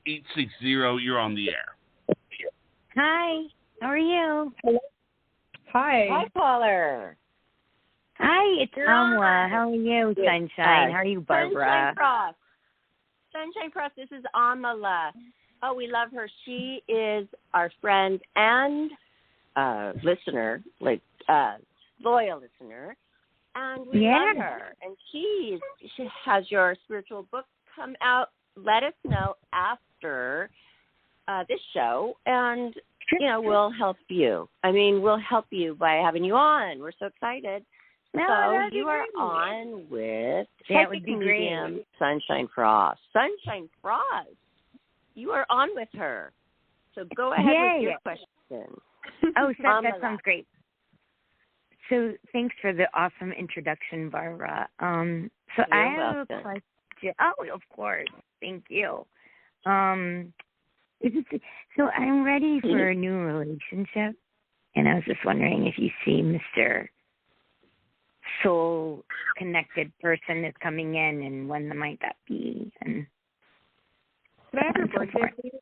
860? You're on the air. Hi. How are you? Hi. Hi, caller. Hi, it's Amla. How are you, Sunshine? How are you, Barbara? Sunshine Cross. This is Amala. Oh, we love her. She is our friend and listener, loyal listener, and we love her. And she has your spiritual book come out. Let us know after this show, and we'll help you. I mean, we'll help you by having you on. We're so excited. No, so you are on with that would be great. Sunshine Frost. Sunshine Frost. You are on with her. So go ahead with your question. Oh, that sounds great. So thanks for the awesome introduction, Barbara. So I have a question. Oh, of course. Thank you. So I'm ready for a new relationship, and I was just wondering if you see Mr. Soul-connected person is coming in, and when might that be? And can I have your birthday, please?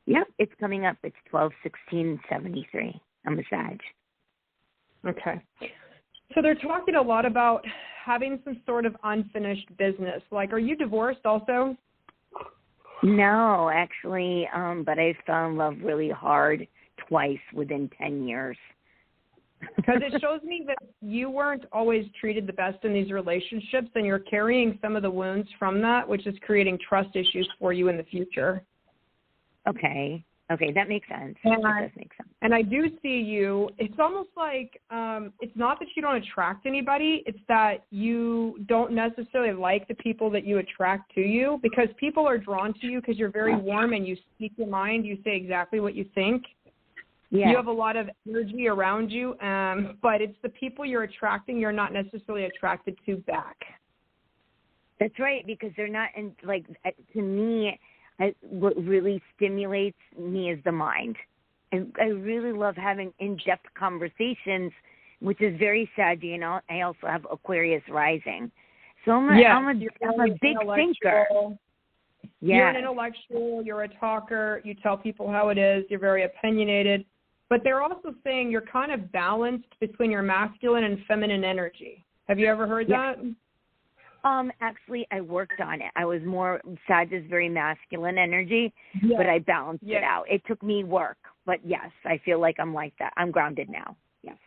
Yep, it's coming up. It's 12/16/73. I'm a Sag. Okay. So they're talking a lot about having some sort of unfinished business. Like, are you divorced also? No, actually, but I fell in love really hard twice within 10 years. Because it shows me that you weren't always treated the best in these relationships, and you're carrying some of the wounds from that, which is creating trust issues for you in the future. Okay, that makes sense. And that does make sense. And I do see you. It's almost like it's not that you don't attract anybody. It's that you don't necessarily like the people that you attract to you, because people are drawn to you because you're very warm and you speak your mind. You say exactly what you think. Yeah. You have a lot of energy around you, but it's the people you're attracting you're not necessarily attracted to back. That's right, because they're not, to me, what really stimulates me is the mind. And I really love having in-depth conversations, which is very saggy, and I also have Aquarius rising. So I'm a big thinker. Yeah. You're an intellectual, you're a talker, you tell people how it is, you're very opinionated. But they're also saying you're kind of balanced between your masculine and feminine energy. Have you ever heard that? Actually, I worked on it. I was more, Sag is very masculine energy, but I balanced it out. It took me work, but yes, I feel like I'm like that. I'm grounded now, yes.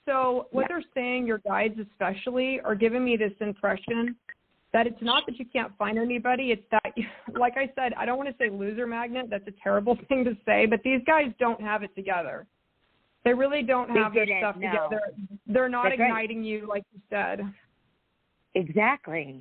So what they're saying, your guides especially, are giving me this impression that it's not that you can't find anybody. It's that, like I said, I don't want to say loser magnet. That's a terrible thing to say, but these guys don't have it together. They really don't have their stuff together. They're not igniting you like you said. Exactly.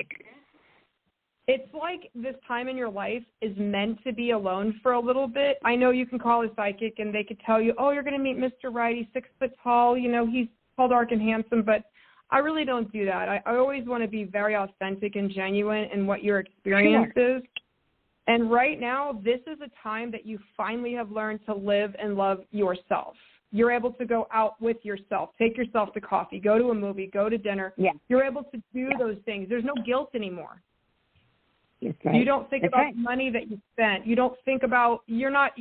It's like this time in your life is meant to be alone for a little bit. I know you can call a psychic and they could tell you, oh, you're going to meet Mr. Right. He's 6 foot tall. You know, he's tall, dark, and handsome. But I really don't do that. I always want to be very authentic and genuine in what your experience is. And right now, this is a time that you finally have learned to live and love yourself. You're able to go out with yourself, take yourself to coffee, go to a movie, go to dinner. Yeah. You're able to do those things. There's no guilt anymore. Right. You don't think about the money that you spent. You don't think about, you got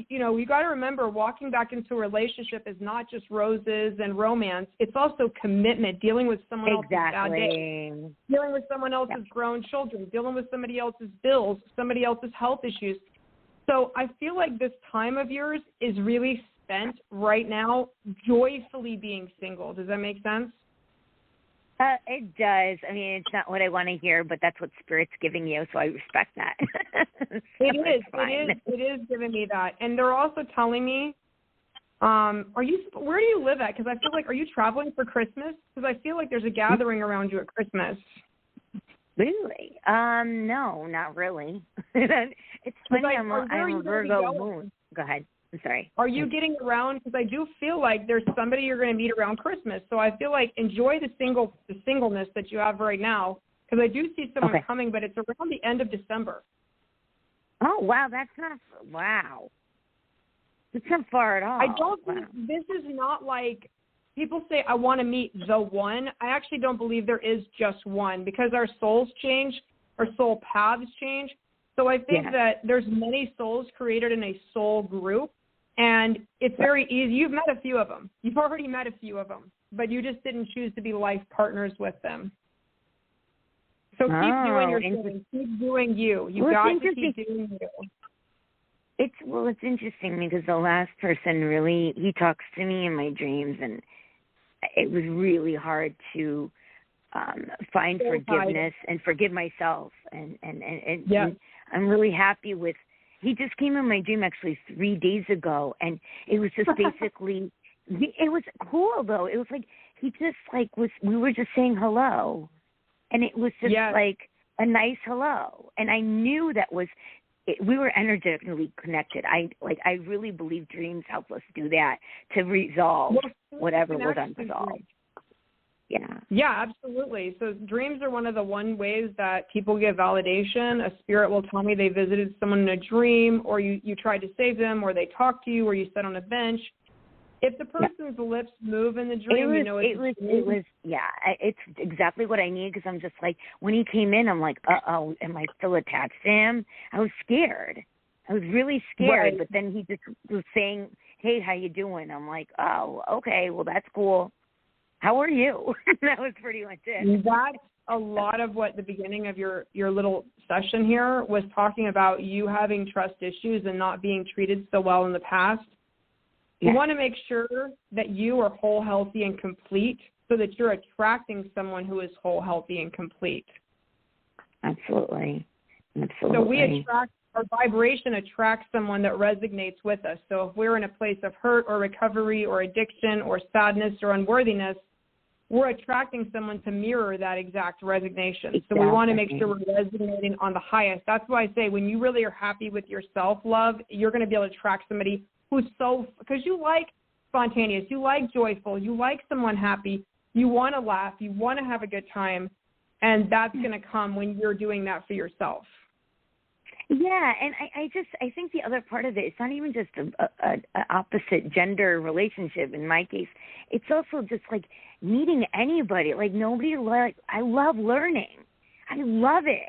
to remember walking back into a relationship is not just roses and romance. It's also commitment, dealing with someone else's bad day, dealing with someone else's grown children, dealing with somebody else's bills, somebody else's health issues. So I feel like this time of yours is really spent right now joyfully being single. Does that make sense? It does. I mean, it's not what I want to hear, but that's what Spirit's giving you, so I respect that. It is giving me that. And they're also telling me, where do you live at? Because I feel like, are you traveling for Christmas? Because I feel like there's a gathering around you at Christmas. Really? No, not really. It's funny, I'm a Virgo moon. Go ahead. I'm sorry. Are you getting around? Because I do feel like there's somebody you're going to meet around Christmas. So I feel like enjoy the singleness that you have right now. Because I do see someone coming, but it's around the end of December. Oh, wow. That's not far at all. I don't think this is not like people say, I want to meet the one. I actually don't believe there is just one, because our souls change, our soul paths change. So I think that there's many souls created in a soul group. And it's very easy. You've met a few of them. You've already met a few of them, but you just didn't choose to be life partners with them. So keep doing your thing. Keep doing you. You've got to keep doing you. It's interesting because the last person really, he talks to me in my dreams, and it was really hard to find forgiveness and forgive myself. And I'm really happy with. He just came in my dream actually 3 days ago, and it was just basically, it was cool though. It was like, he just we were just saying hello, and it was just like a nice hello. And I knew we were energetically connected. I really believe dreams help us do that, to resolve whatever was unresolved. Yeah, absolutely. So dreams are one of the ways that people get validation. A spirit will tell me they visited someone in a dream, or you tried to save them, or they talked to you, or you sat on a bench. If the person's lips move in the dream, it's exactly what I need, because I'm just like, when he came in, I'm like, uh-oh, am I still attached to him? I was scared. I was really scared, but then he just was saying Kate, how you doing? I'm like, oh, okay, well, that's cool. How are you? That was pretty much it. That's a lot of what the beginning of your little session here was talking about, you having trust issues and not being treated so well in the past. You want to make sure that you are whole, healthy, and complete so that you're attracting someone who is whole, healthy, and complete. Absolutely. So we attract, our vibration attracts someone that resonates with us. So if we're in a place of hurt or recovery or addiction or sadness or unworthiness, we're attracting someone to mirror that exact resignation. Exactly. So we want to make sure we're resonating on the highest. That's why I say when you really are happy with your self-love, you're going to be able to attract somebody who's because you like spontaneous, you like joyful, you like someone happy, you want to laugh, you want to have a good time, and that's going to come when you're doing that for yourself. Yeah, and I think the other part of it, it's not even just a opposite gender relationship in my case. It's also just like meeting anybody. Like I love learning. I love it.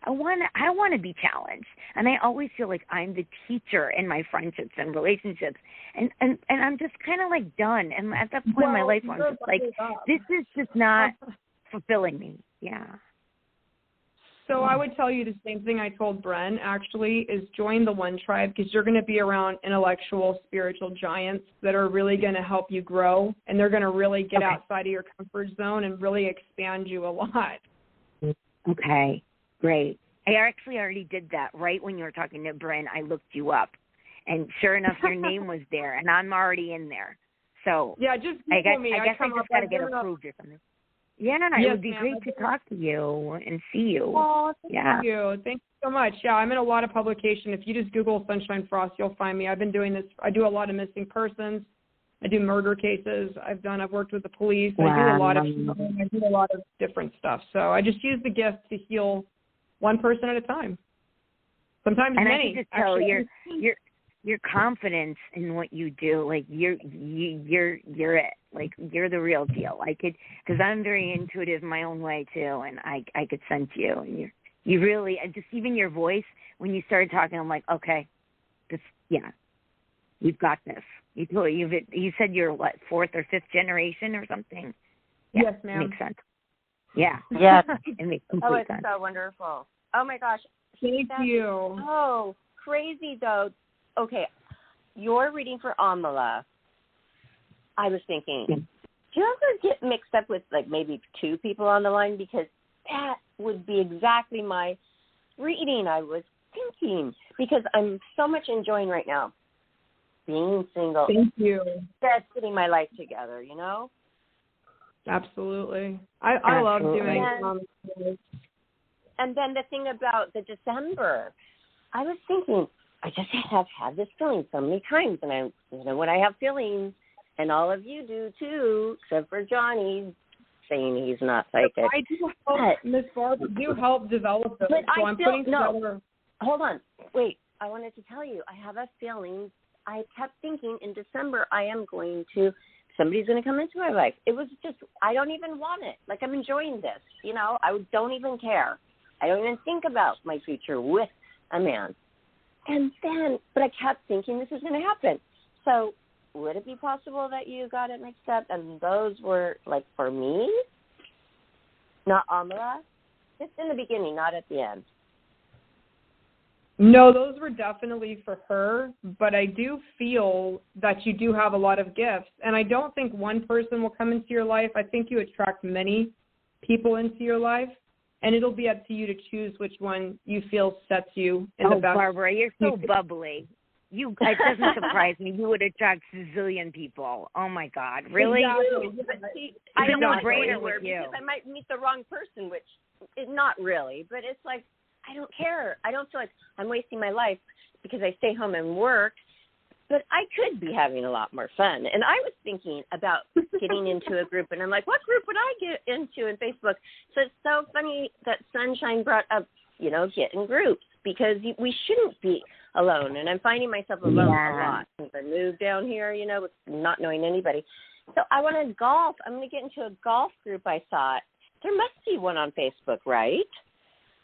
I want to be challenged, and I always feel like I'm the teacher in my friendships and relationships, and I'm just kind of like done. And at that point in my life, I'm just like, this is just not fulfilling me. Yeah. So I would tell you the same thing I told Bren, actually, is join the One Tribe, because you're going to be around intellectual, spiritual giants that are really going to help you grow, and they're going to really get outside of your comfort zone and really expand you a lot. Okay, great. I actually already did that right when you were talking to Bren. I looked you up, and sure enough, your name was there, and I'm already in there. So yeah, just Google me. I guess I just got to get approved or something. Yeah, it would be great to talk to you and see you. Oh, thank you. Thank you so much. Yeah, I'm in a lot of publication. If you just Google Sunshine Frost, you'll find me. I've been doing this. I do a lot of missing persons. I do murder cases. I've worked with the police. Wow. I do a lot of different stuff. So I just use the gift to heal one person at a time. Sometimes and many. I can just tell your confidence in what you do, like you're it. Like you're the real deal. I could, because I'm very intuitive in my own way too, and I could sense you. And you really, just even your voice when you started talking, I'm like, okay, you've got this. You said you're what, 4th or 5th generation or something? Yeah, yes, ma'am. Makes sense. Yeah. Yeah. It makes complete sense. So wonderful. Oh my gosh. Thank you. Oh, crazy though. Okay, your reading for Amala. I was thinking, do you ever get mixed up with like maybe 2 people on the line? Because that would be exactly my reading I was thinking. Because I'm so much enjoying right now being single. Thank you. That's putting my life together, you know? Absolutely. I love doing it. And then the thing about the December, I was thinking, I just have had this feeling so many times. And when I have feelings, and all of you do too, except for Johnny saying he's not psychic. I do help, Miss Barbara, help develop those. But I'm putting together. Hold on. Wait. I wanted to tell you, I have a feeling. I kept thinking in December somebody's going to come into my life. It was just, I don't even want it. Like, I'm enjoying this. You know, I don't even care. I don't even think about my future with a man. And then, but I kept thinking this is going to happen. So, would it be possible that you got it mixed up and those were, like, for me? Not Amala? Just in the beginning, not at the end. No, those were definitely for her, but I do feel that you do have a lot of gifts. And I don't think one person will come into your life. I think you attract many people into your life, and it'll be up to you to choose which one you feel sets you in the best. Oh, Barbara, you're so bubbly. It doesn't surprise me. You would attract a zillion people. Oh, my God. Really? Exactly. I don't want to go anywhere because I might meet the wrong person, which is not really. But it's like, I don't care. I don't feel like I'm wasting my life because I stay home and work. But I could be having a lot more fun. And I was thinking about getting into a group, and I'm like, what group would I get into in Facebook? So it's so funny that Sunshine brought up, get in groups, because we shouldn't be alone. And I'm finding myself alone a lot since I moved down here, with not knowing anybody. So I want to golf. I'm going to get into a golf group, I thought. There must be one on Facebook, right?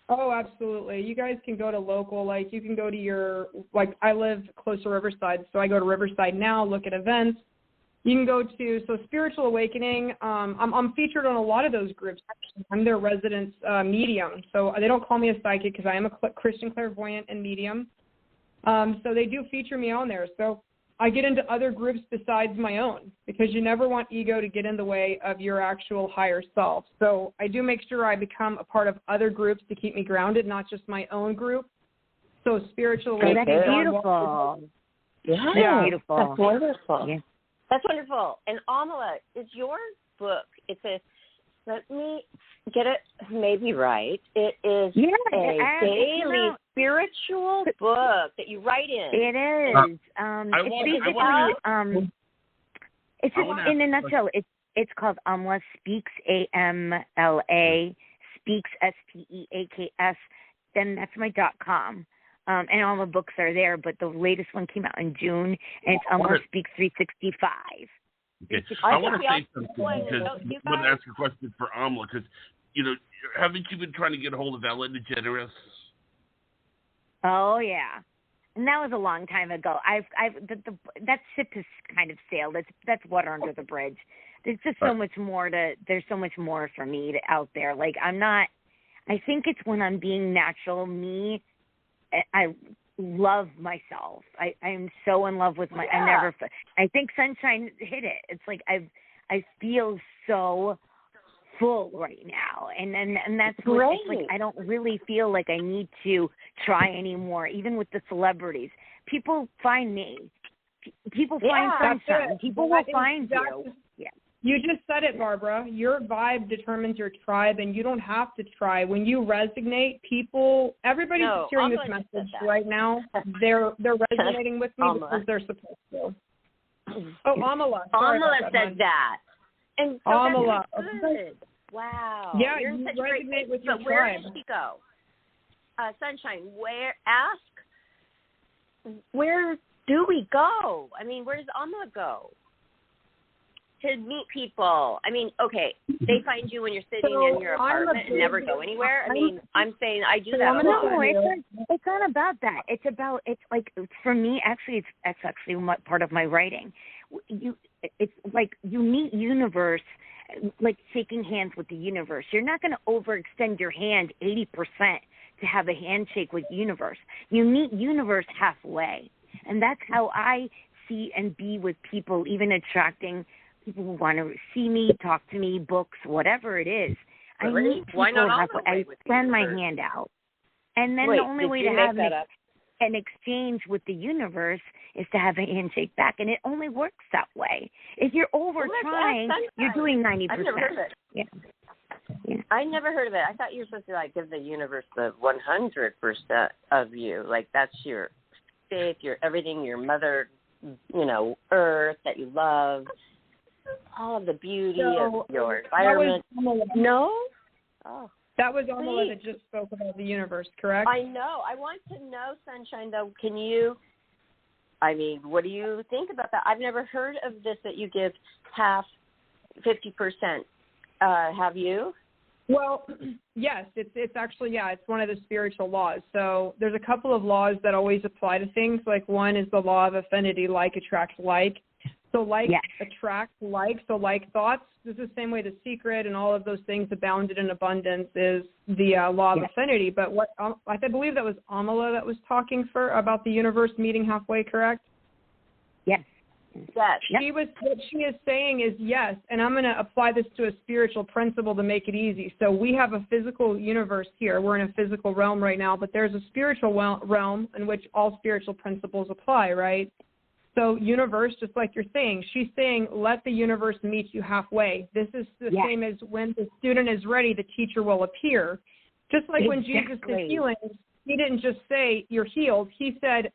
Oh, absolutely. You guys can go to local, like you can go to your, like I live close to Riverside, so I go to Riverside now, look at events. You can go to, so Spiritual Awakening, I'm featured on a lot of those groups. I'm their resident medium. So they don't call me a psychic because I am a Christian clairvoyant and medium. So they do feature me on there. So I get into other groups besides my own because you never want ego to get in the way of your actual higher self. So I do make sure I become a part of other groups to keep me grounded, not just my own group. So Spiritual Awakening. That's beautiful. Yeah, beautiful. That's wonderful. Yeah. That's wonderful. And Amala, is your book, it's a, let me get it maybe right. It is a daily spiritual book that you write in. It is. It's in a nutshell. It's called Amla Speaks, AMLA Speaks, SPEAKS. Then that's my .com. And all the books are there, but the latest one came out in June, and it's Amla Speaks 365. Okay. I want to say something because I want to ask a question for Amla because, haven't you been trying to get a hold of Ellen DeGeneres? Oh yeah, and that was a long time ago. That ship has kind of sailed. That's water under the bridge. There's just so much more there's so much more for me out there. Like I think it's when I'm being natural me. I love myself. I am so in love with my. Yeah. I think Sunshine hit it. It's like I feel so full right now, and that's what it's like. I don't really feel like I need to try anymore. Even with the celebrities, people find me. People find Sunshine. People will find you. Yeah. You just said it, Barbara. Your vibe determines your tribe, and you don't have to try. When you resonate, everybody's hearing this message right now. They're resonating with me because they're supposed to. Oh, Amala. Amala said that. And so Amala. That's good. Wow. Yeah, you resonate with your tribe. Where does she go? Sunshine, where do we go? I mean, where does Amala go? To meet people. I mean, okay, they find you when you're sitting in your apartment and never go anywhere. I mean, I'm saying I do that a lot. No, it's not about that. It's like, for me, actually, it's actually part of my writing. It's like you meet universe, like shaking hands with the universe. You're not going to overextend your hand 80% to have a handshake with universe. You meet universe halfway. And that's how I see and be with people, even attracting people who want to see me, talk to me, books, whatever it is. I meet people. I extend my hand out. And then the only way to have an exchange with the universe is to have a handshake back. And it only works that way. If you're trying, you're doing 90%. I've never heard of it. Yeah. I never heard of it. I thought you were supposed to give the universe the 100% of you. Like that's your faith, your everything, your mother, earth that you love. All of the beauty of your environment. No? Oh. That was Amala that just spoke about the universe, correct? I know. I want to know, Sunshine, though, what do you think about that? I've never heard of this, that you give half, 50%. Have you? Well, yes, it's actually, it's one of the spiritual laws. So there's a couple of laws that always apply to things. Like one is the law of affinity, like attracts like. So attracts like, so like thoughts. This is the same way The Secret and all of those things abounded in abundance is the law of affinity. But what I believe that was Amala that was talking about the universe meeting halfway, correct? Yes. Yes. What she is saying is yes, and I'm going to apply this to a spiritual principle to make it easy. So we have a physical universe here. We're in a physical realm right now, but there's a spiritual realm in which all spiritual principles apply, right? So universe, just like you're saying, she's saying, let the universe meet you halfway. This is the same as when the student is ready, the teacher will appear. Just like when Jesus did healing, he didn't just say, you're healed. He said,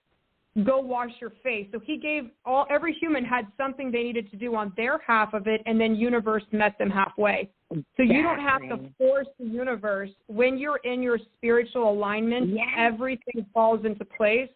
go wash your face. So he gave every human had something they needed to do on their half of it, and then universe met them halfway. So you don't have to force the universe. When you're in your spiritual alignment, everything falls into place.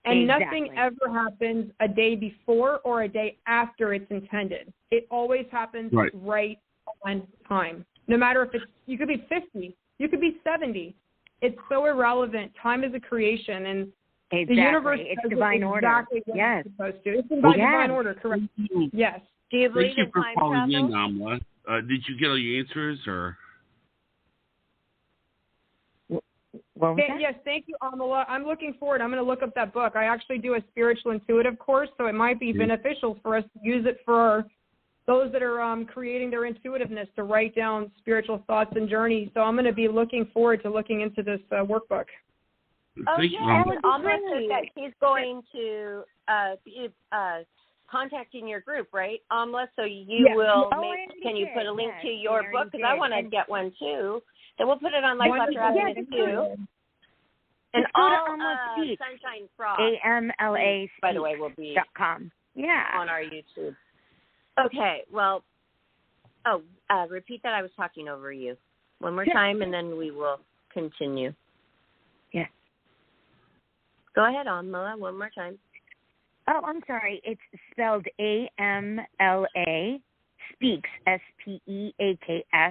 And nothing ever happens a day before or a day after it's intended. It always happens right on time. No matter if you could be 50, you could be 70. it's so irrelevant. Time is a creation, and exactly. the universe it's does divine order. Exactly what Yes. it's supposed to. It's in divine order, correct? Yes. Do you believe in time travel? Thank you for calling in, Amla. Did you get all your answers, or? Yes, thank you, Amala. I'm looking forward. I'm going to look up that book. I actually do a spiritual intuitive course, so it might be beneficial for us to use it for those that are creating their intuitiveness to write down spiritual thoughts and journeys. So I'm going to be looking forward to looking into this workwork. Thank you, Amala said that he's going to be contacting your group, right, Amla? So you will can you put a link to your book? Because I want to get one too. And we'll put it on Life After Happiness too. And all Sunshine Frost, AMLA, by the way, will be .com. on our YouTube. Okay, well, repeat that. I was talking over you one more time, and then we will continue. Yes. Go ahead, Amala, one more time. Oh, I'm sorry. It's spelled AMLA, Speaks, SPEAKS.com.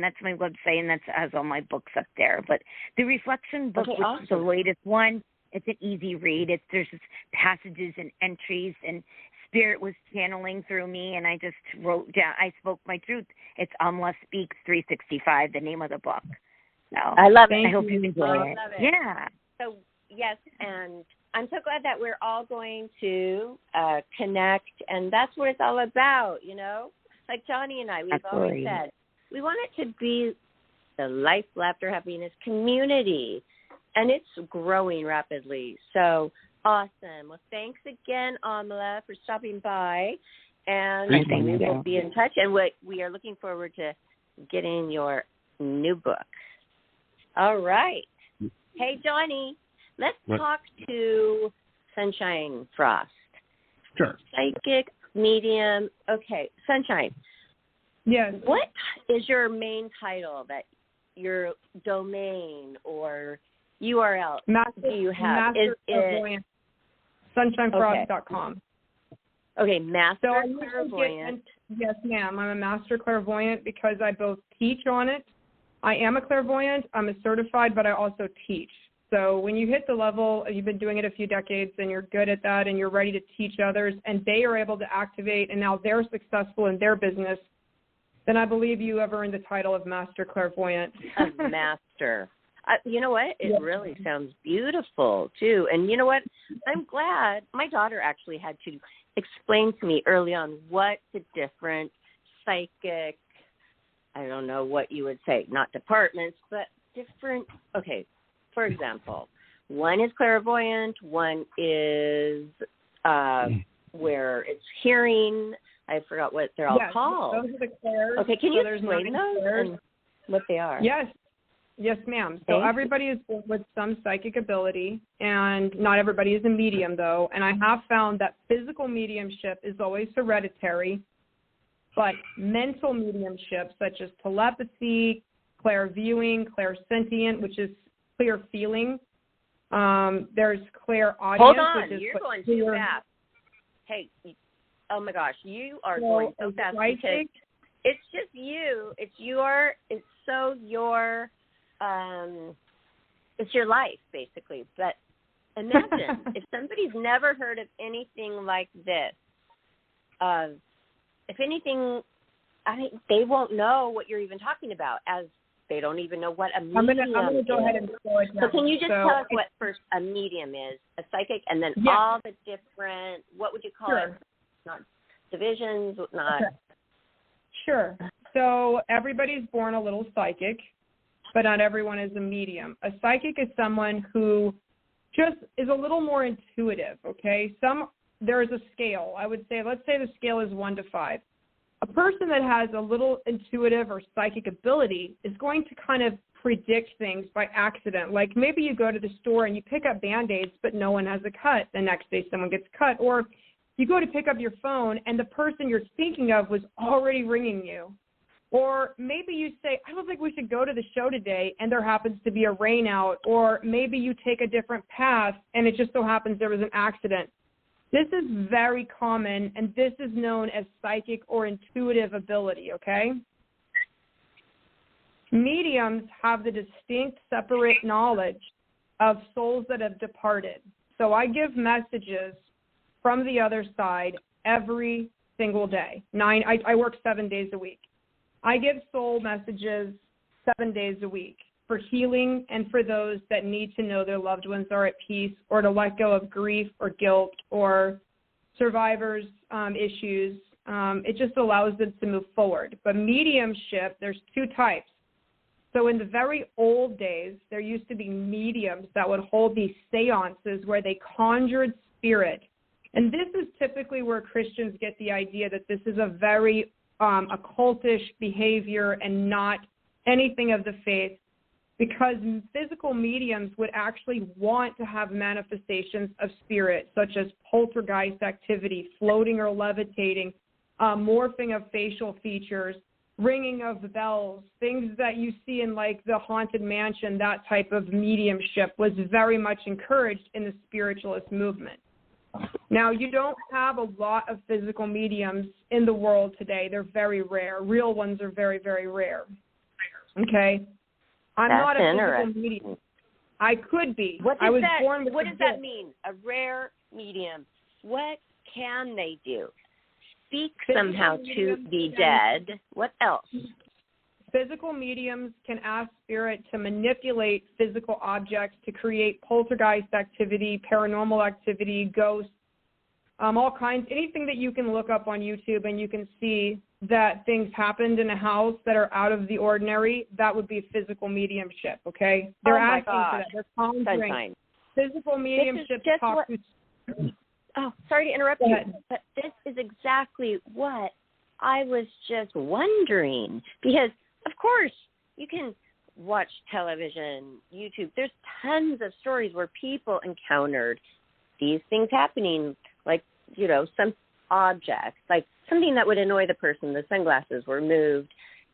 That's my website, and that has all my books up there. But the Reflection book, which is the latest one, it's an easy read. There's just passages and entries, and Spirit was channeling through me, and I just wrote down. I spoke my truth. It's Amla Speaks 365, the name of the book. So I love it. I hope you enjoy it. Yeah. So yes, and I'm so glad that we're all going to connect, and that's what it's all about. You know, like Johnny and I, we've always said we want it to be the Life After Happiness community, and it's growing rapidly. So. Awesome. Well, thanks again, Amala, for stopping by. And we will be in touch. And we are looking forward to getting your new book. All right. Hey, Johnny, let's talk to Sunshine Frost. Sure. Psychic, medium. Okay, Sunshine. Yes. What is your main title, that your domain or URL do you have? Is it SunshineFrost.com. Okay, Master Clairvoyant. Yes, ma'am. I'm a Master Clairvoyant because I both teach on it. I am a clairvoyant. I'm a certified, but I also teach. So when you hit the level, you've been doing it a few decades, and you're good at that, and you're ready to teach others, and they are able to activate, and now they're successful in their business, then I believe you have earned the title of Master Clairvoyant. A master. You know what? It really sounds beautiful, too. And you know what? I'm glad. My daughter actually had to explain to me early on what the different psychic, I don't know what you would say, not departments, but different, okay, for example, one is clairvoyant, one is where it's hearing. I forgot what they're all called. Those are the clairs. Okay, can you explain those and what they are? Yes, ma'am. So everybody is born with some psychic ability, and not everybody is a medium, though. And I have found that physical mediumship is always hereditary, but mental mediumship, such as telepathy, clairviewing, clairsentient, which is clear feeling. There's clairaudience. Hold on, which is you're going too fast. Hey, oh my gosh, you are going so fast because it's just you. It's your life, basically. But imagine if somebody's never heard of anything like this. If anything, I mean, they won't know what you're even talking about, as they don't even know what a medium is. I'm going to go ahead and slow it down. So can you just tell us what first a medium is, a psychic, and then all the different, what would you call it? Not divisions, not. Sure. So everybody's born a little psychic, but not everyone is a medium. A psychic is someone who just is a little more intuitive, okay? There is a scale. I would say, let's say the scale is 1 to 5. A person that has a little intuitive or psychic ability is going to kind of predict things by accident. Like maybe you go to the store and you pick up Band-Aids, but no one has a cut. The next day someone gets cut. Or you go to pick up your phone and the person you're thinking of was already ringing you. Or maybe you say, I don't think we should go to the show today, and there happens to be a rain out. Or maybe you take a different path, and it just so happens there was an accident. This is very common, and this is known as psychic or intuitive ability, okay? Mediums have the distinct, separate knowledge of souls that have departed. So I give messages from the other side every single day. I work 7 days a week. I give soul messages 7 days a week for healing and for those that need to know their loved ones are at peace, or to let go of grief or guilt or survivors' issues. It just allows them to move forward. But mediumship, there's two types. So in the very old days, there used to be mediums that would hold these seances where they conjured spirit. And this is typically where Christians get the idea that this is a very occultish behavior and not anything of the faith, because physical mediums would actually want to have manifestations of spirit, such as poltergeist activity, floating or levitating, morphing of facial features, ringing of bells, things that you see in like the Haunted Mansion. That type of mediumship was very much encouraged in the spiritualist movement. Now, you don't have a lot of physical mediums in the world today. They're very rare. Real ones are very, very rare. Okay? I'm not a physical medium. I could be. What does that gift. mean? A rare medium. What can they do? Speak Physical somehow to the dead. What else? Physical mediums can ask spirit to manipulate physical objects to create poltergeist activity, paranormal activity, ghosts, all kinds, anything that you can look up on YouTube and you can see that things happened in a house that are out of the ordinary. That would be physical mediumship, okay? They're asking for that. They're conjuring. Physical mediumship talks to... Oh, sorry to interrupt you, but this is exactly what I was just wondering. Because, of course, you can watch television, YouTube. There's tons of stories where people encountered these things happening, like, you know, some objects, like something that would annoy the person. The sunglasses were moved.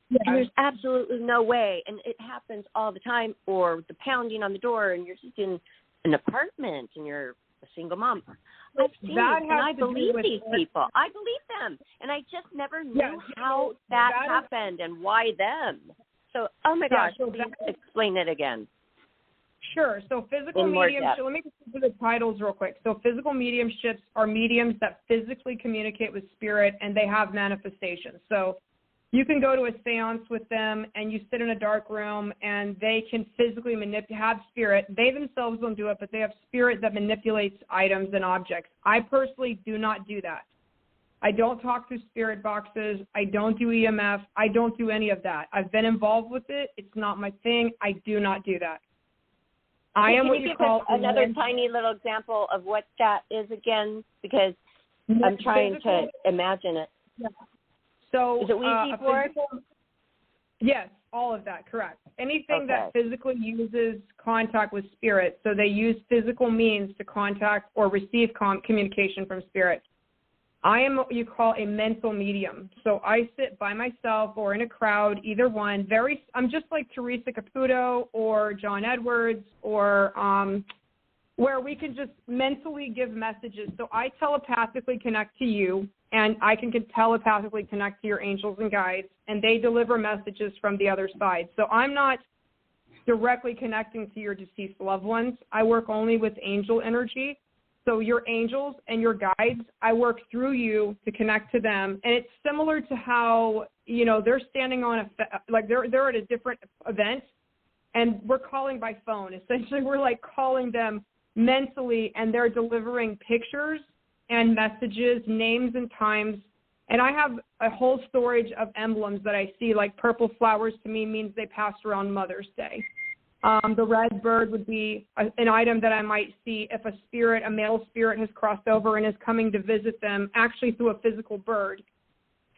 Yeah. And there's absolutely no way, and it happens all the time, or the pounding on the door, and you're just in an apartment, and you're a single mom. I've seen it, and I believe these people. I believe them, and I just never knew how that happened and why them. So, oh my gosh, please explain it again. Sure. So physical mediumship, let me go through the titles real quick. So physical mediumships are mediums that physically communicate with spirit, and they have manifestations. So you can go to a seance with them, and you sit in a dark room, and they can physically have spirit. They themselves don't do it, but they have spirit that manipulates items and objects. I personally do not do that. I don't talk through spirit boxes. I don't do EMF. I don't do any of that. I've been involved with it. It's not my thing. I do not do that. I am what you call another tiny little example of what that is again, because I'm trying to imagine it. Yeah. So is it Ouija board? Yes, all of that, correct. Anything that physically uses contact with spirit, so they use physical means to contact or receive communication from spirit. I am what you call a mental medium. So I sit by myself or in a crowd, either one. I'm just like Teresa Caputo or John Edwards, or where we can just mentally give messages. So I telepathically connect to you, and I can telepathically connect to your angels and guides, and they deliver messages from the other side. So I'm not directly connecting to your deceased loved ones. I work only with angel energy. So your angels and your guides, I work through you to connect to them. And it's similar to how, you know, they're standing on they're at a different event, and we're calling by phone. Essentially, we're like calling them mentally, and they're delivering pictures and messages, names and times. And I have a whole storage of emblems that I see, like purple flowers to me means they passed around Mother's Day. The red bird would be an item that I might see if a male spirit has crossed over and is coming to visit them, actually through a physical bird.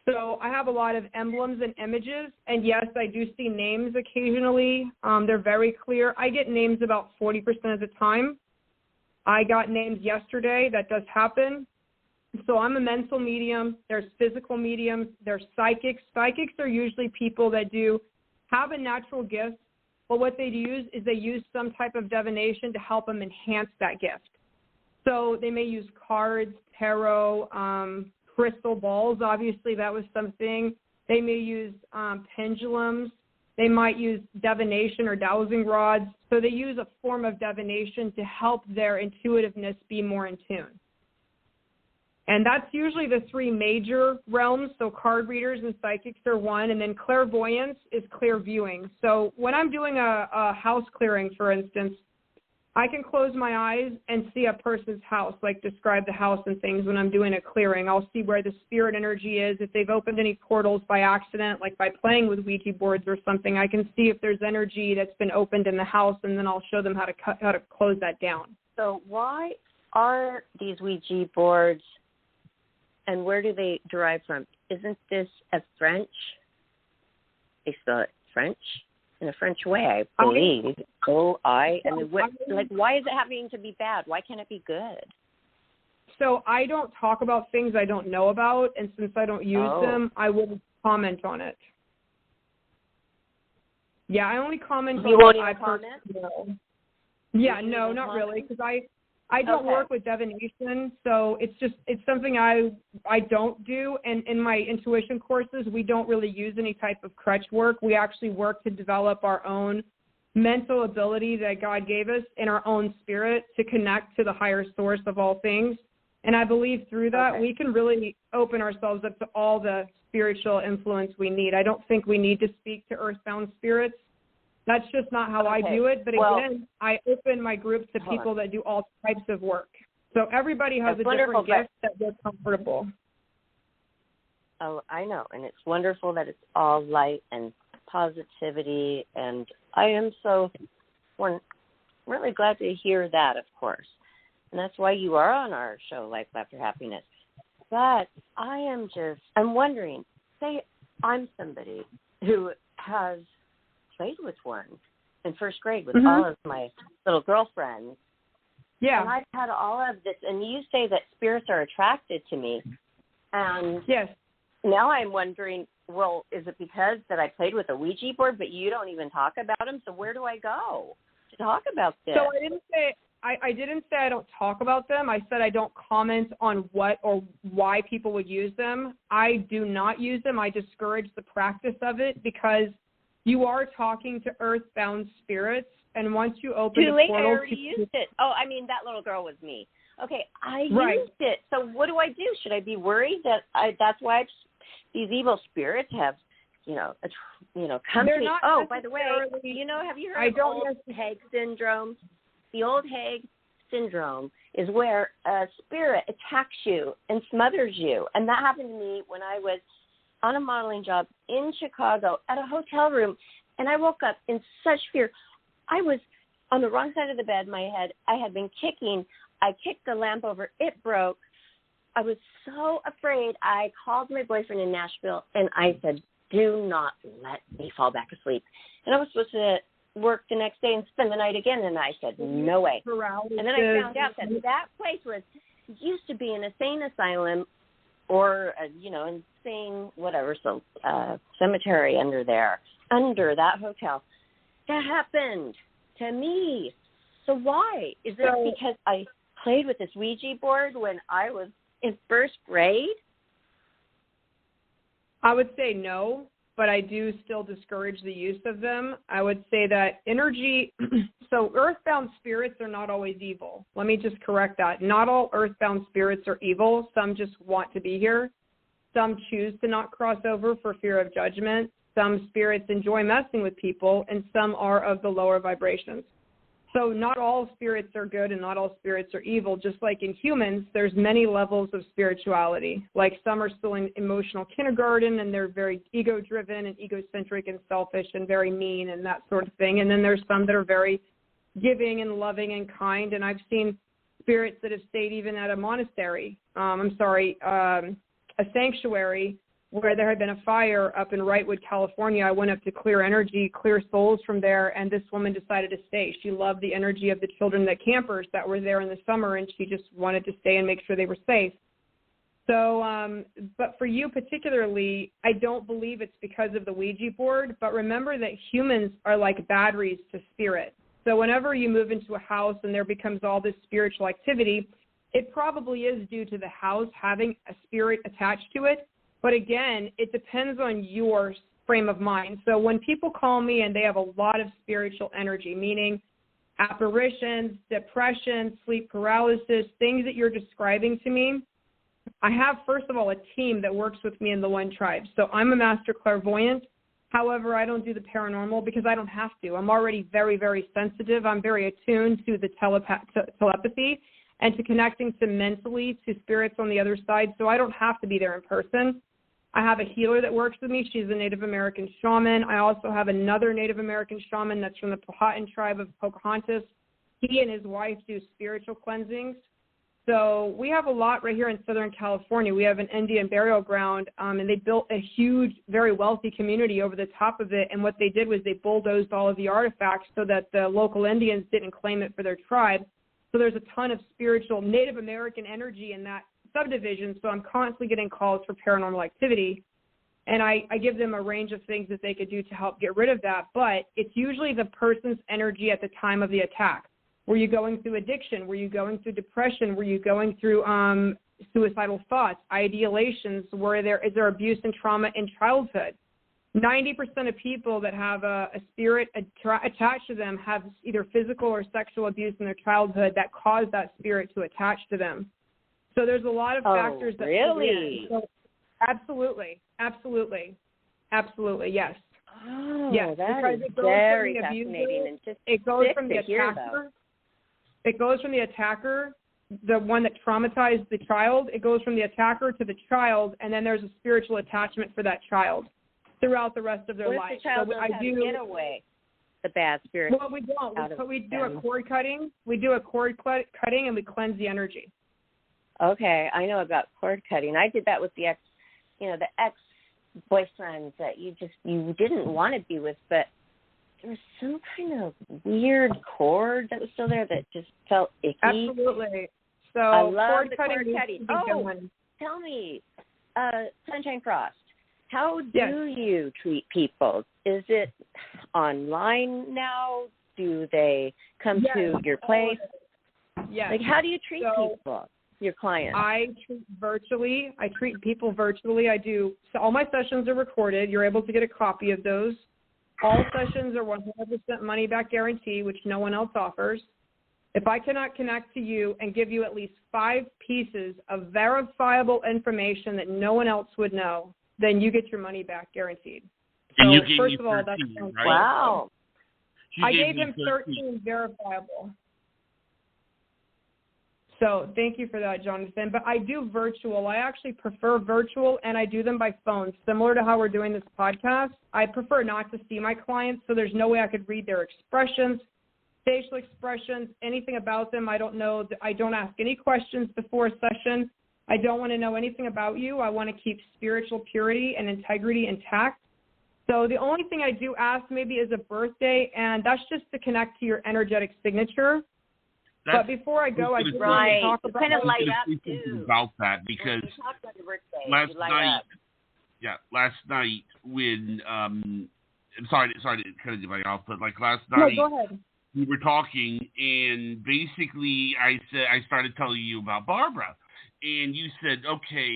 So I have a lot of emblems and images, and yes, I do see names occasionally. They're very clear. I get names about 40% of the time. I got names yesterday. That does happen. So I'm a mental medium. There's physical mediums. There's psychics. Psychics are usually people that have a natural gift, but what they use is they use some type of divination to help them enhance that gift. So they may use cards, tarot, crystal balls. Obviously, that was something. They may use pendulums. They might use divination or dowsing rods. So they use a form of divination to help their intuitiveness be more in tune. And that's usually the three major realms. So card readers and psychics are one, and then clairvoyance is clear viewing. So when I'm doing a house clearing, for instance, I can close my eyes and see a person's house, like describe the house and things when I'm doing a clearing. I'll see where the spirit energy is. If they've opened any portals by accident, like by playing with Ouija boards or something, I can see if there's energy that's been opened in the house, and then I'll show them how to close that down. So why are these Ouija boards, and where do they derive from? Isn't this a French? They spell it French? In a French way, I believe. Why is it having to be bad? Why can't it be good? So I don't talk about things I don't know about, and since I don't use them, I wouldn't comment on it. Yeah, I only comment on what I personally know. Yeah, no, not really, because I don't work with divination, so it's something I don't do. And in my intuition courses, we don't really use any type of crutch work. We actually work to develop our own mental ability that God gave us in our own spirit to connect to the higher source of all things. And I believe through that, we can really open ourselves up to all the spiritual influence we need. I don't think we need to speak to earthbound spirits. That's just not how I do it. But again, I open my groups to people that do all types of work. So everybody has a different gift that they're comfortable. Oh, I know. And it's wonderful that it's all light and positivity. And I am really glad to hear that, of course. And that's why you are on our show, Life After Happiness. But I'm wondering, say I'm somebody who has played with one in first grade with all of my little girlfriends. Yeah. And I've had all of this, and you say that spirits are attracted to me. And now I'm wondering, well, is it because that I played with a Ouija board, but you don't even talk about them? So where do I go to talk about this? So I didn't say I don't talk about them. I said I don't comment on what or why people would use them. I do not use them. I discourage the practice of it because you are talking to earthbound spirits, and once you open the portal... I already used it. Oh, I mean, that little girl was me. Okay, I used it. So what do I do? Should I be worried that that's why these evil spirits have, come to me? Oh, by the way, have you heard of old Hague syndrome? The old Hague syndrome is where a spirit attacks you and smothers you. And that happened to me when I was on a modeling job in Chicago at a hotel room, and I woke up in such fear. I was on the wrong side of the bed. My head, I had been kicking. I kicked the lamp over. It broke. I was so afraid. I called my boyfriend in Nashville, and I said, do not let me fall back asleep. And I was supposed to work the next day and spend the night again, and I said, no way. And then I found out that place used to be an insane asylum or, insane whatever, so cemetery under that hotel. That happened to me. So why? Is it because I played with this Ouija board when I was in first grade? I would say no, but I do still discourage the use of them. I would say that energy, so earthbound spirits are not always evil. Let me just correct that. Not all earthbound spirits are evil. Some just want to be here. Some choose to not cross over for fear of judgment. Some spirits enjoy messing with people, and some are of the lower vibrations. So not all spirits are good and not all spirits are evil. Just like in humans, there's many levels of spirituality. Like some are still in emotional kindergarten, and they're very ego-driven and egocentric and selfish and very mean and that sort of thing. And then there's some that are very giving and loving and kind. And I've seen spirits that have stayed even at a monastery. A sanctuary where there had been a fire up in Wrightwood, California. I went up to clear energy, clear souls from there, and this woman decided to stay. She loved the energy of the children, the campers that were there in the summer, and she just wanted to stay and make sure they were safe. So, but for you particularly, I don't believe it's because of the Ouija board, but remember that humans are like batteries to spirit. So whenever you move into a house and there becomes all this spiritual activity, it probably is due to the house having a spirit attached to it. But again, it depends on your frame of mind. So when people call me and they have a lot of spiritual energy, meaning apparitions, depression, sleep paralysis, things that you're describing to me, I have, first of all, a team that works with me in the One Tribe. So I'm a master clairvoyant. However, I don't do the paranormal because I don't have to. I'm already very, very sensitive. I'm very attuned to the telepathy and to connecting to mentally to spirits on the other side. So I don't have to be there in person. I have a healer that works with me. She's a Native American shaman. I also have another Native American shaman that's from the Powhatan tribe of Pocahontas. He and his wife do spiritual cleansings. So we have a lot right here in Southern California. We have an Indian burial ground, and they built a huge, very wealthy community over the top of it. And what they did was they bulldozed all of the artifacts so that the local Indians didn't claim it for their tribe. So there's a ton of spiritual Native American energy in that subdivision, so I'm constantly getting calls for paranormal activity, and I give them a range of things that they could do to help get rid of that, but it's usually the person's energy at the time of the attack. Were you going through addiction? Were you going through depression? Were you going through suicidal thoughts, ideations? Is there abuse and trauma in childhood? 90% of people that have a spirit attached to them have either physical or sexual abuse in their childhood that caused that spirit to attach to them. So there's a lot of factors that really? So, absolutely, yes. Oh, yes, that is very fascinating and just it goes sick from the to hear, attacker. It goes from the attacker, the one that traumatized the child. It goes from the attacker to the child, and then there's a spiritual attachment for that child throughout the rest of their life. What if the child doesn't have to get away the bad spirit? Well, we don't. We do a cord cutting. We do a cord cutting, and we cleanse the energy. Okay, I know about cord cutting. I did that with the ex-boyfriends that you didn't want to be with, but there was some kind of weird cord that was still there that just felt icky. Absolutely. So I love cord the cutting. cord cutting. Tell me, Sunshine Frost, how do you treat people? Is it online now? Do they come to your place? Yes. Like, how do you treat people? Your clients? I treat virtually. I treat people virtually. All my sessions are recorded. You're able to get a copy of those. All sessions are 100% money back guarantee, which no one else offers. If I cannot connect to you and give you at least 5 pieces of verifiable information that no one else would know, then you get your money back guaranteed. And so first of all, that's right? Wow. I gave him 13 verifiable. So thank you for that, Jonathan. But I do virtual. I actually prefer virtual, and I do them by phone. Similar to how we're doing this podcast, I prefer not to see my clients, so there's no way I could read their expressions, facial expressions, anything about them. I don't know. I don't ask any questions before a session. I don't want to know anything about you. I want to keep spiritual purity and integrity intact. So the only thing I do ask maybe is a birthday, and that's just to connect to your energetic signature. But before I go, I just want to talk about kind of light up too. About that because last night when I'm sorry to kind of give my off, but like last night go ahead. We were talking, and basically I started telling you about Barbara, and you said, okay,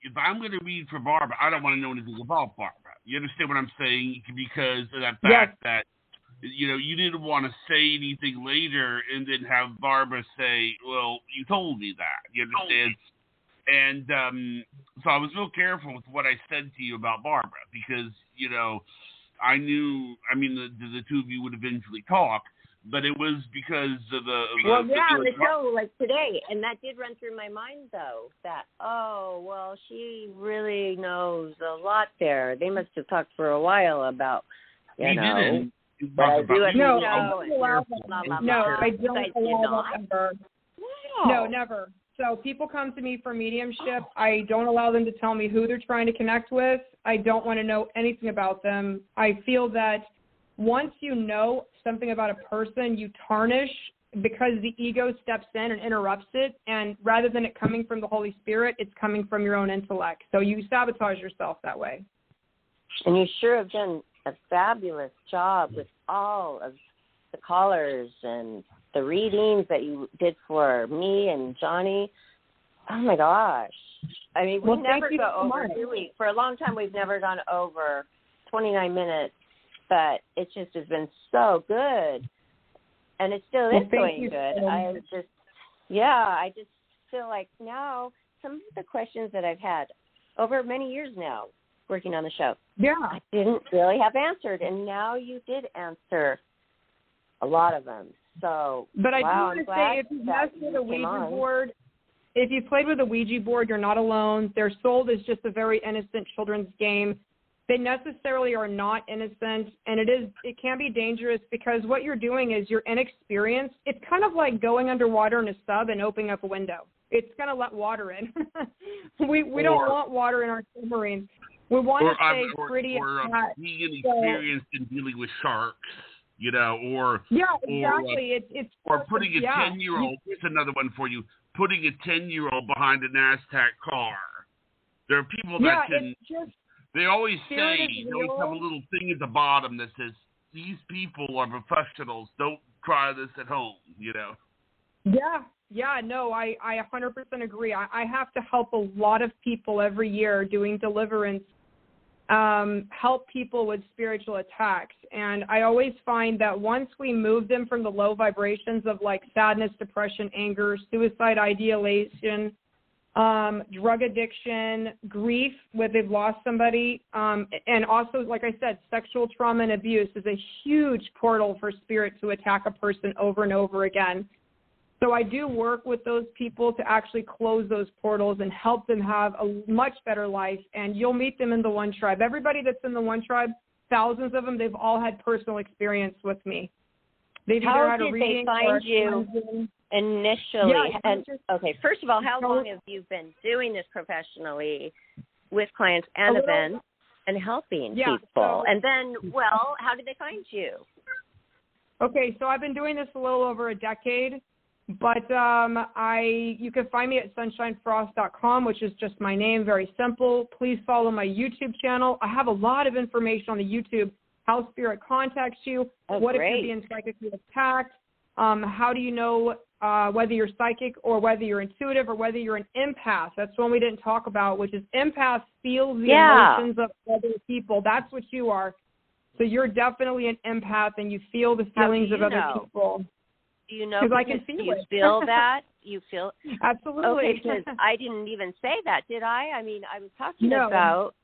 if I'm going to read for Barbara, I don't want to know anything about Barbara. You understand what I'm saying? Because of that fact that you didn't want to say anything later and then have Barbara say, well, you told me that. You understand? And so I was real careful with what I said to you about Barbara because, I knew, the two of you would eventually talk, but it was because of the... on the show, like today, and that did run through my mind, though, that, she really knows a lot there. They must have talked for a while about, didn't. But I do it. No, I don't allow that ever. Wow. No, never. So people come to me for mediumship. I don't allow them to tell me who they're trying to connect with. I don't want to know anything about them. I feel that once you know something about a person, you tarnish because the ego steps in and interrupts it. And rather than it coming from the Holy Spirit, it's coming from your own intellect. So you sabotage yourself that way. And you sure have done a fabulous job with all of the callers and the readings that you did for me and Johnny. Oh my gosh. We never go over, do we? For a long time, we've never gone over 29 minutes, but it just has been so good. And it still is going good. I just feel like now some of the questions that I've had over many years now working on the show, I didn't really have answered, and now you did answer a lot of them. So, but I do want to say, if you mess with a Ouija board, if you played with a Ouija board, you're not alone. They're sold as just a very innocent children's game. They necessarily are not innocent, and it can be dangerous because what you're doing is you're inexperienced. It's kind of like going underwater in a sub and opening up a window. It's going to let water in. we don't want water in our submarines. We want to stay pretty being inexperienced in dealing with sharks, or exactly. Or putting a 10-year-old. Here's another one for you. Putting a 10-year-old behind an Aztec car. There are people that can. They always say, they always have a little thing at the bottom that says, these people are professionals. Don't try this at home, Yeah, no, I 100% agree. I have to help a lot of people every year doing deliverance, help people with spiritual attacks. And I always find that once we move them from the low vibrations of like sadness, depression, anger, suicide, ideation, drug addiction, grief, where they've lost somebody, and also, like I said, sexual trauma and abuse is a huge portal for spirit to attack a person over and over again. So I do work with those people to actually close those portals and help them have a much better life, and you'll meet them in the One Tribe. Everybody that's in the One Tribe, thousands of them, they've all had personal experience with me. They've either had a reading. How did they find you initially? Okay, first of all, how long have you been doing this professionally with clients and events and helping people? And then, how did they find you? Okay, so I've been doing this a little over a decade, but you can find me at sunshinefrost.com, which is just my name, very simple. Please follow my YouTube channel. I have a lot of information on the YouTube, how spirit contacts you, if you're being psychically attacked, how do you know whether you're psychic or whether you're intuitive or whether you're an empath. That's one we didn't talk about, which is empath feels the emotions of other people. That's what you are. So you're definitely an empath, and you feel the feelings of other people. Do you know? Because I can feel you feel that? You feel absolutely. Okay, because I didn't even say that, did I? I mean, I was talking about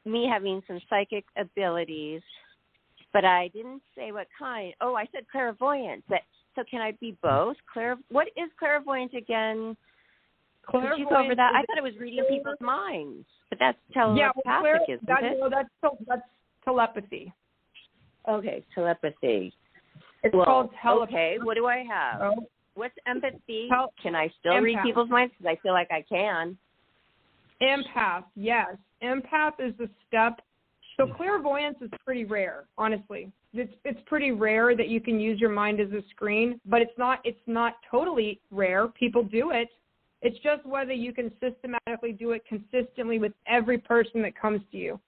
me having some psychic abilities, but I didn't say what kind. Oh, I said clairvoyant. So can I be both? What is clairvoyant again? Did you go over that? I thought it was reading people's minds, but that's telepathic, isn't it? That's telepathy. Okay, telepathy. It's called telepathy. Okay, what do I have? What's empathy? Can I still read people's minds? Because I feel like I can. Empath, yes. Empath is the step. So clairvoyance is pretty rare, honestly. It's pretty rare that you can use your mind as a screen, but it's not totally rare. People do it. It's just whether you can systematically do it consistently with every person that comes to you.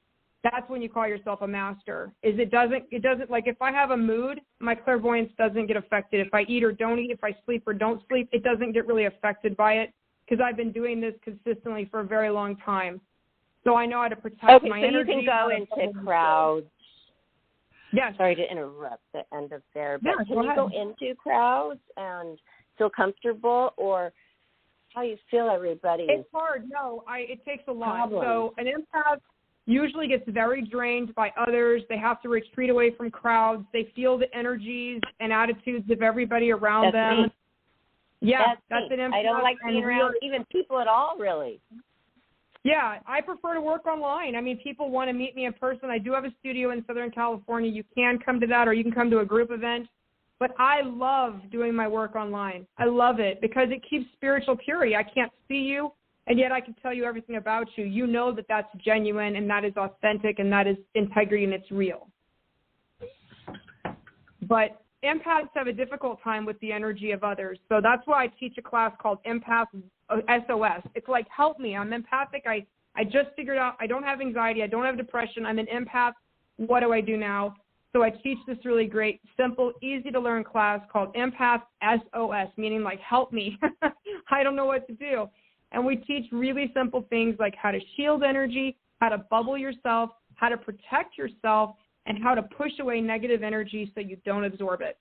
That's when you call yourself a master. It doesn't like if I have a mood, my clairvoyance doesn't get affected. If I eat or don't eat, if I sleep or don't sleep, it doesn't get really affected by it because I've been doing this consistently for a very long time. So I know how to protect my energy. Okay, so you can go into crowds. Yes. Sorry to interrupt the end of there, but can you go into crowds and feel comfortable, or how you feel everybody? It's hard. No, it takes a lot. So an empath usually gets very drained by others. They have to retreat away from crowds. They feel the energies and attitudes of everybody around them. Me. Yeah, that's an empath. I don't like being around even people at all, really. Yeah, I prefer to work online. I mean, people want to meet me in person. I do have a studio in Southern California. You can come to that, or you can come to a group event. But I love doing my work online. I love it because it keeps spiritual purity. I can't see you, and yet I can tell you everything about you. You know that that's genuine, and that is authentic, and that is integrity, and it's real. But empaths have a difficult time with the energy of others. So that's why I teach a class called Empath SOS. It's like, help me. I'm empathic. I just figured out I don't have anxiety. I don't have depression. I'm an empath. What do I do now? So I teach this really great, simple, easy-to-learn class called Empath SOS, meaning like, help me. I don't know what to do. And we teach really simple things like how to shield energy, how to bubble yourself, how to protect yourself, and how to push away negative energy so you don't absorb it.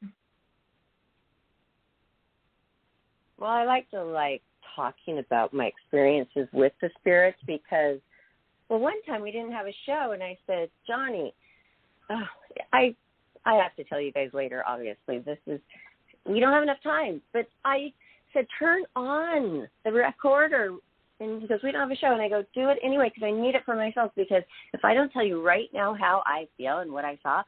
Well, I like talking about my experiences with the spirits because, well, one time we didn't have a show, and I said, Johnny, I have to tell you guys later, obviously. We don't have enough time. But I said, turn on the recorder. And he goes, we don't have a show. And I go, do it anyway because I need it for myself because if I don't tell you right now how I feel and what I saw,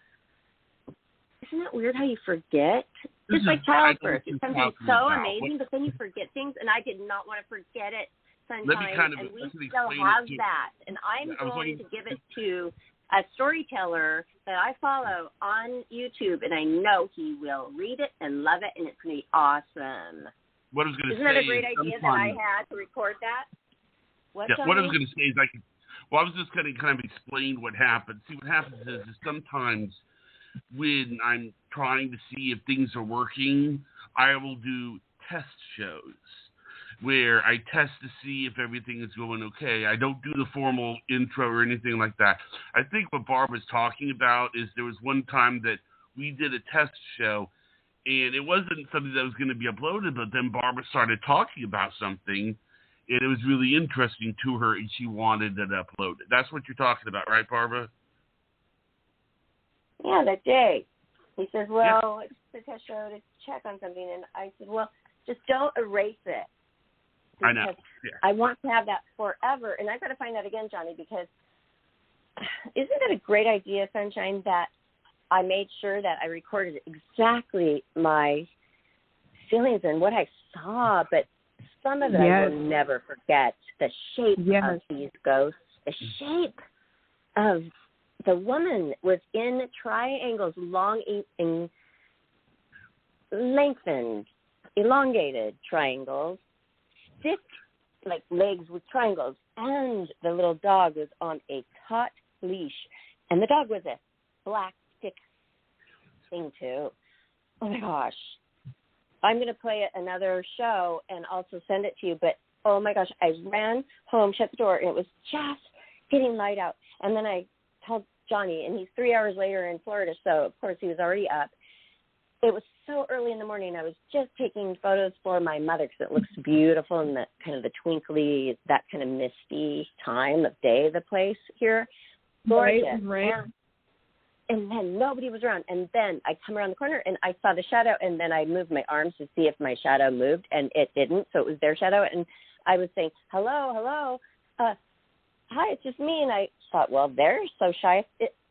isn't that weird how you forget? Just like childbirth. It's sometimes so amazing, but then you forget things, and I did not want to forget it, Sunshine, and we still have that. And I'm going to give it to a storyteller that I follow on YouTube, and I know he will read it and love it, and it's going to be awesome. What I was going to say isn't that a great idea that I had to record that? What I was going to say is I was just going to kind of explain what happened. See, what happens is sometimes when I'm trying to see if things are working, I will do test shows where I test to see if everything is going okay. I don't do the formal intro or anything like that. I think what Barbara's talking about is there was one time that we did a test show, and it wasn't something that was going to be uploaded, but then Barbara started talking about something, and it was really interesting to her, and she wanted it uploaded. That's what you're talking about, right, Barbara? Yeah, that day. He says, well, it's a test show to check on something. And I said, well, just don't erase it. I know. Yeah. I want to have that forever. And I've got to find that again, Johnny, because isn't it a great idea, Sunshine, that I made sure that I recorded exactly my feelings and what I saw, but some of it I will never forget. The shape of these ghosts, the shape of the woman was in triangles, lengthened, elongated triangles, thick, like legs with triangles, and the little dog was on a taut leash, and the dog was a black stick thing too. Oh my gosh. I'm going to play another show and also send it to you, but oh my gosh, I ran home, shut the door, and it was just getting light out, and then I told Johnny, and he's 3 hours later in Florida, so of course he was already up. It was so early in the morning. I was just taking photos for my mother because it looks beautiful in the kind of the twinkly, that kind of misty time of day, the place here. Gorgeous. Right. And then nobody was around. And then I come around the corner, and I saw the shadow, and then I moved my arms to see if my shadow moved, and it didn't, so it was their shadow. And I was saying, hello, hi, it's just me. And I thought, well, they're so shy.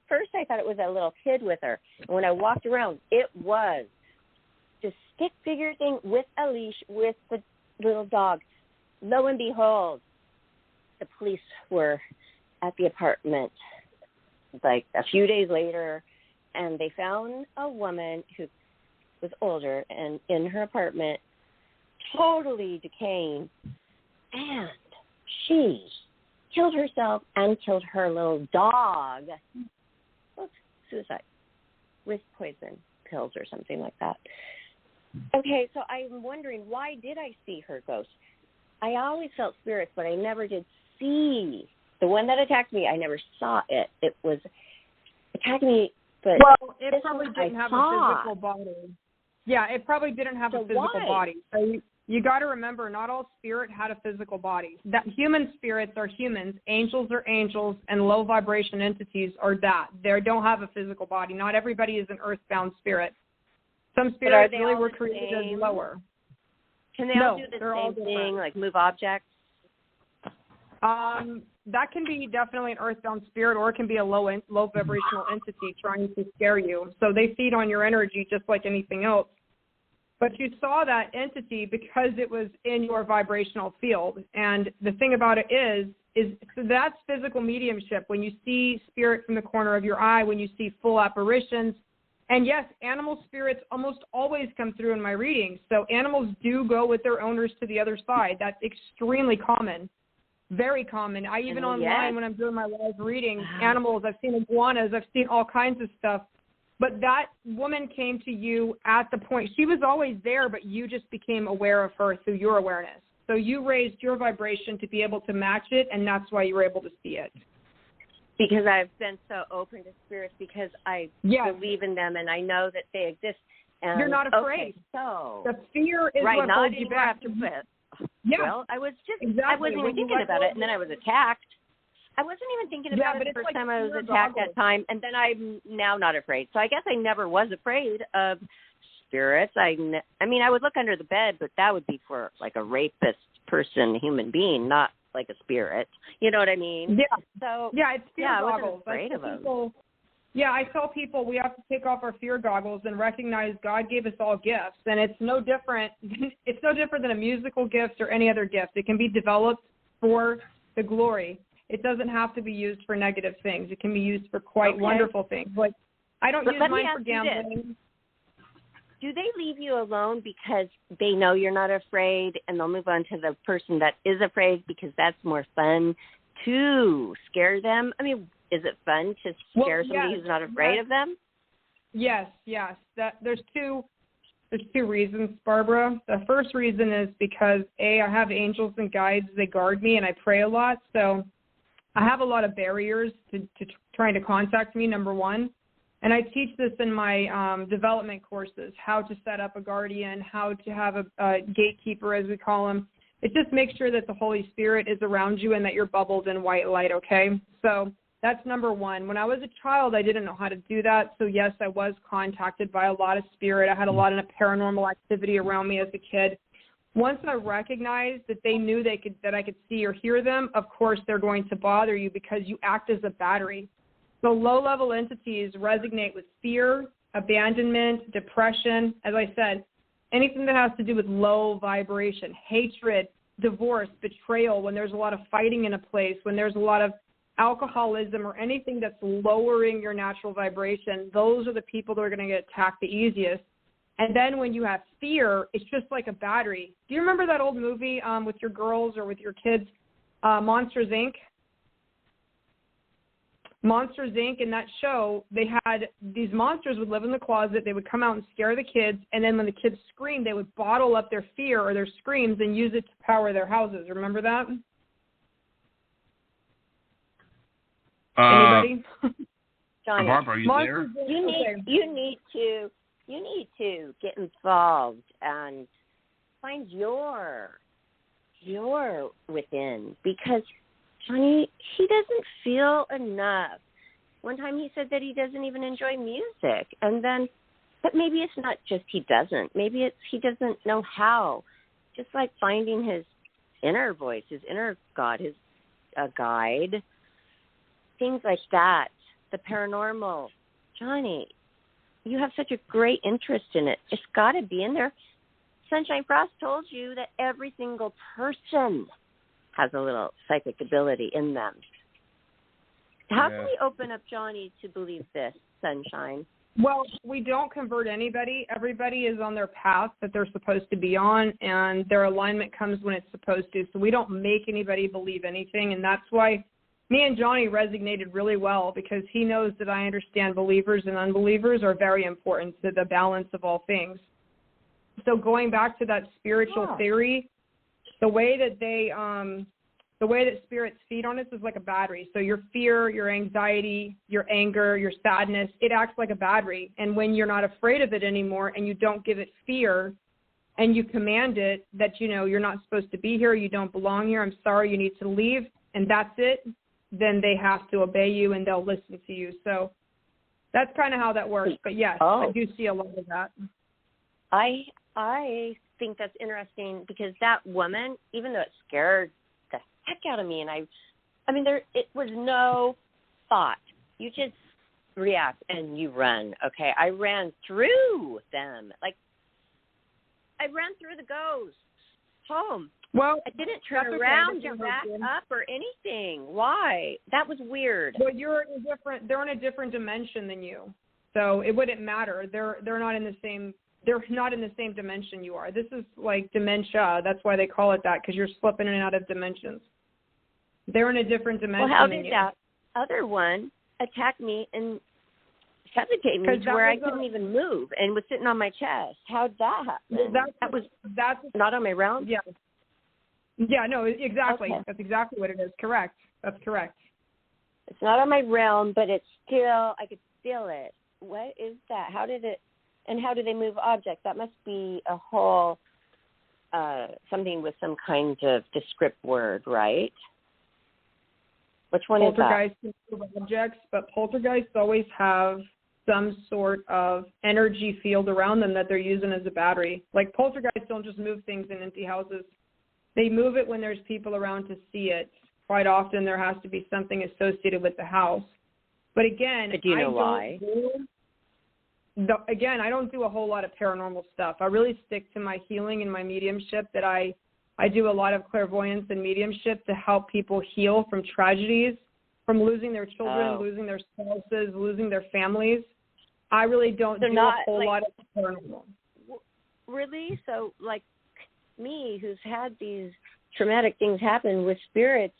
First, I thought it was a little kid with her. And when I walked around, it was the stick figure thing with a leash with the little dog. Lo and behold, the police were at the apartment like a few days later, and they found a woman who was older and in her apartment, totally decaying, and she killed herself and killed her little dog. Suicide with poison pills or something like that. Okay, so I'm wondering, why did I see her ghost? I always felt spirits, but I never did see. The one that attacked me, I never saw it. It was attacking me, but it probably didn't have a physical body. Yeah, it probably didn't have a physical body. So you got to remember, not all spirit had a physical body. That human spirits are humans, angels are angels, and low vibration entities are that. They don't have a physical body. Not everybody is an earthbound spirit. Some spirits really were created as lower. Can they all do the same thing, like move objects? That can be definitely an earthbound spirit, or it can be a low vibrational entity trying to scare you. So they feed on your energy just like anything else. But you saw that entity because it was in your vibrational field. And the thing about it is so that's physical mediumship. When you see spirit from the corner of your eye, when you see full apparitions. And yes, animal spirits almost always come through in my readings. So animals do go with their owners to the other side. That's extremely common. Very common. I even online when I'm doing my live readings, animals, I've seen iguanas, I've seen all kinds of stuff. But that woman came to you at the point, she was always there, but you just became aware of her through your awareness. So you raised your vibration to be able to match it, and that's why you were able to see it. because I've been so open to spirits because I believe in them and I know that they exist. And, you're not afraid. Okay, so the fear is right, what not holds you back. Yeah. Well, I was just I wasn't even thinking about it, and then I was attacked. I wasn't even thinking about it the first time I was attacked that time, and then I'm now not afraid. So I guess I never was afraid of spirits. I mean, I would look under the bed, but that would be for like a rapist person, human being, not like a spirit. You know what I mean? Yeah. So it's fear goggles. I wasn't afraid of them. Yeah, I tell people we have to take off our fear goggles and recognize God gave us all gifts, and it's no different. It's no different than a musical gift or any other gift. It can be developed for the glory. It doesn't have to be used for negative things. It can be used for quite wonderful things. Like I don't use mine for gambling. Do they leave you alone because they know you're not afraid, and they'll move on to the person that is afraid because that's more fun to scare them? I mean, is it fun to scare somebody who's not afraid of them? Yes. There's two reasons, Barbara. The first reason is because I have angels and guides. They guard me, and I pray a lot. So I have a lot of barriers to trying to contact me, number one. And I teach this in my development courses, how to set up a guardian, how to have a gatekeeper, as we call them. It just makes sure that the Holy Spirit is around you and that you're bubbled in white light, okay? So that's number one. When I was a child, I didn't know how to do that. So, yes, I was contacted by a lot of spirit. I had a lot of paranormal activity around me as a kid. Once I recognized that they knew that I could see or hear them, of course they're going to bother you because you act as a battery. So low-level entities resonate with fear, abandonment, depression. As I said, anything that has to do with low vibration, hatred, divorce, betrayal, when there's a lot of fighting in a place, when there's a lot of alcoholism or anything that's lowering your natural vibration, those are the people that are going to get attacked the easiest. And then when you have fear, it's just like a battery. Do you remember that old movie with your girls or with your kids, Monsters, Inc.? Monsters, Inc., in that show, they had these monsters would live in the closet. They would come out and scare the kids. And then when the kids screamed, they would bottle up their fear or their screams and use it to power their houses. Remember that? Anybody? Johnny, Barbara, are you there? You need to get involved and find your within, because Johnny, he doesn't feel enough. One time he said that he doesn't even enjoy music, and then, but maybe it's not just he doesn't. Maybe it's he doesn't know how. Just like finding his inner voice, his inner God, his guide, things like that. The paranormal, Johnny, you have such a great interest in it. It's got to be in there. Sunshine Frost told you that every single person has a little psychic ability in them. How can we open up Johnny to believe this, Sunshine? Well, we don't convert anybody. Everybody is on their path that they're supposed to be on, and their alignment comes when it's supposed to. So we don't make anybody believe anything, and that's why me and Johnny resonated really well, because he knows that I understand believers and unbelievers are very important to the balance of all things. So going back to that spiritual theory, the way that spirits feed on us is like a battery. So your fear, your anxiety, your anger, your sadness, it acts like a battery. And when you're not afraid of it anymore and you don't give it fear and you command it that, you know, you're not supposed to be here, you don't belong here, I'm sorry, you need to leave, and that's it, then they have to obey you and they'll listen to you. So that's kind of how that works. But yes, I do see a lot of that. I think that's interesting, because that woman, even though it scared the heck out of me, and I mean, it was no thought. You just react and you run. Okay, I ran through them. Like, I ran through the ghosts home. Well, I didn't turn around, get back up, or anything. Why? That was weird. Well, they're in a different dimension than you, so it wouldn't matter. They're not in the same. They're not in the same dimension you are. This is like dementia. That's why they call it that, because you're slipping in and out of dimensions. They're in a different dimension than you. Well, how did that other one attack me and suffocate me to where I couldn't even move and was sitting on my chest? How did that happen? That's not on my realm? Yeah. Yeah, no, exactly. Okay. That's exactly what it is. Correct. That's correct. It's not on my realm, but it's still, I could feel it. What is that? How did it, and how do they move objects? That must be a whole, something with some kind of descript word, right? Which one is that? Poltergeists can move objects, but poltergeists always have some sort of energy field around them that they're using as a battery. Like poltergeists don't just move things in empty houses. They move it when there's people around to see it. Quite often there has to be something associated with the house. But again, do you know why? I don't do a whole lot of paranormal stuff. I really stick to my healing and my mediumship, that I do a lot of clairvoyance and mediumship to help people heal from tragedies, from losing their children, losing their spouses, losing their families. I really don't do a whole lot of paranormal. Really? So, like me, who's had these traumatic things happen with spirits,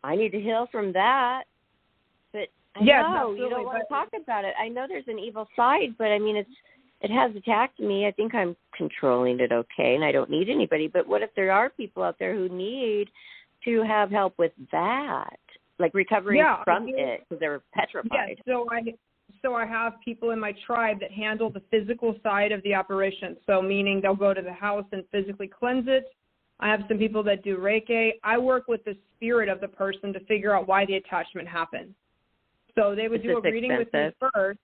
I need to heal from that. But I know you don't want to talk about it. I know there's an evil side, but I mean, it has attacked me. I think I'm controlling it okay, and I don't need anybody. But what if there are people out there who need to have help with that, like recovering from it because they're petrified? Yeah, so I have people in my tribe that handle the physical side of the operation. So meaning they'll go to the house and physically cleanse it. I have some people that do Reiki. I work with the spirit of the person to figure out why the attachment happened. So they would do a reading with me first.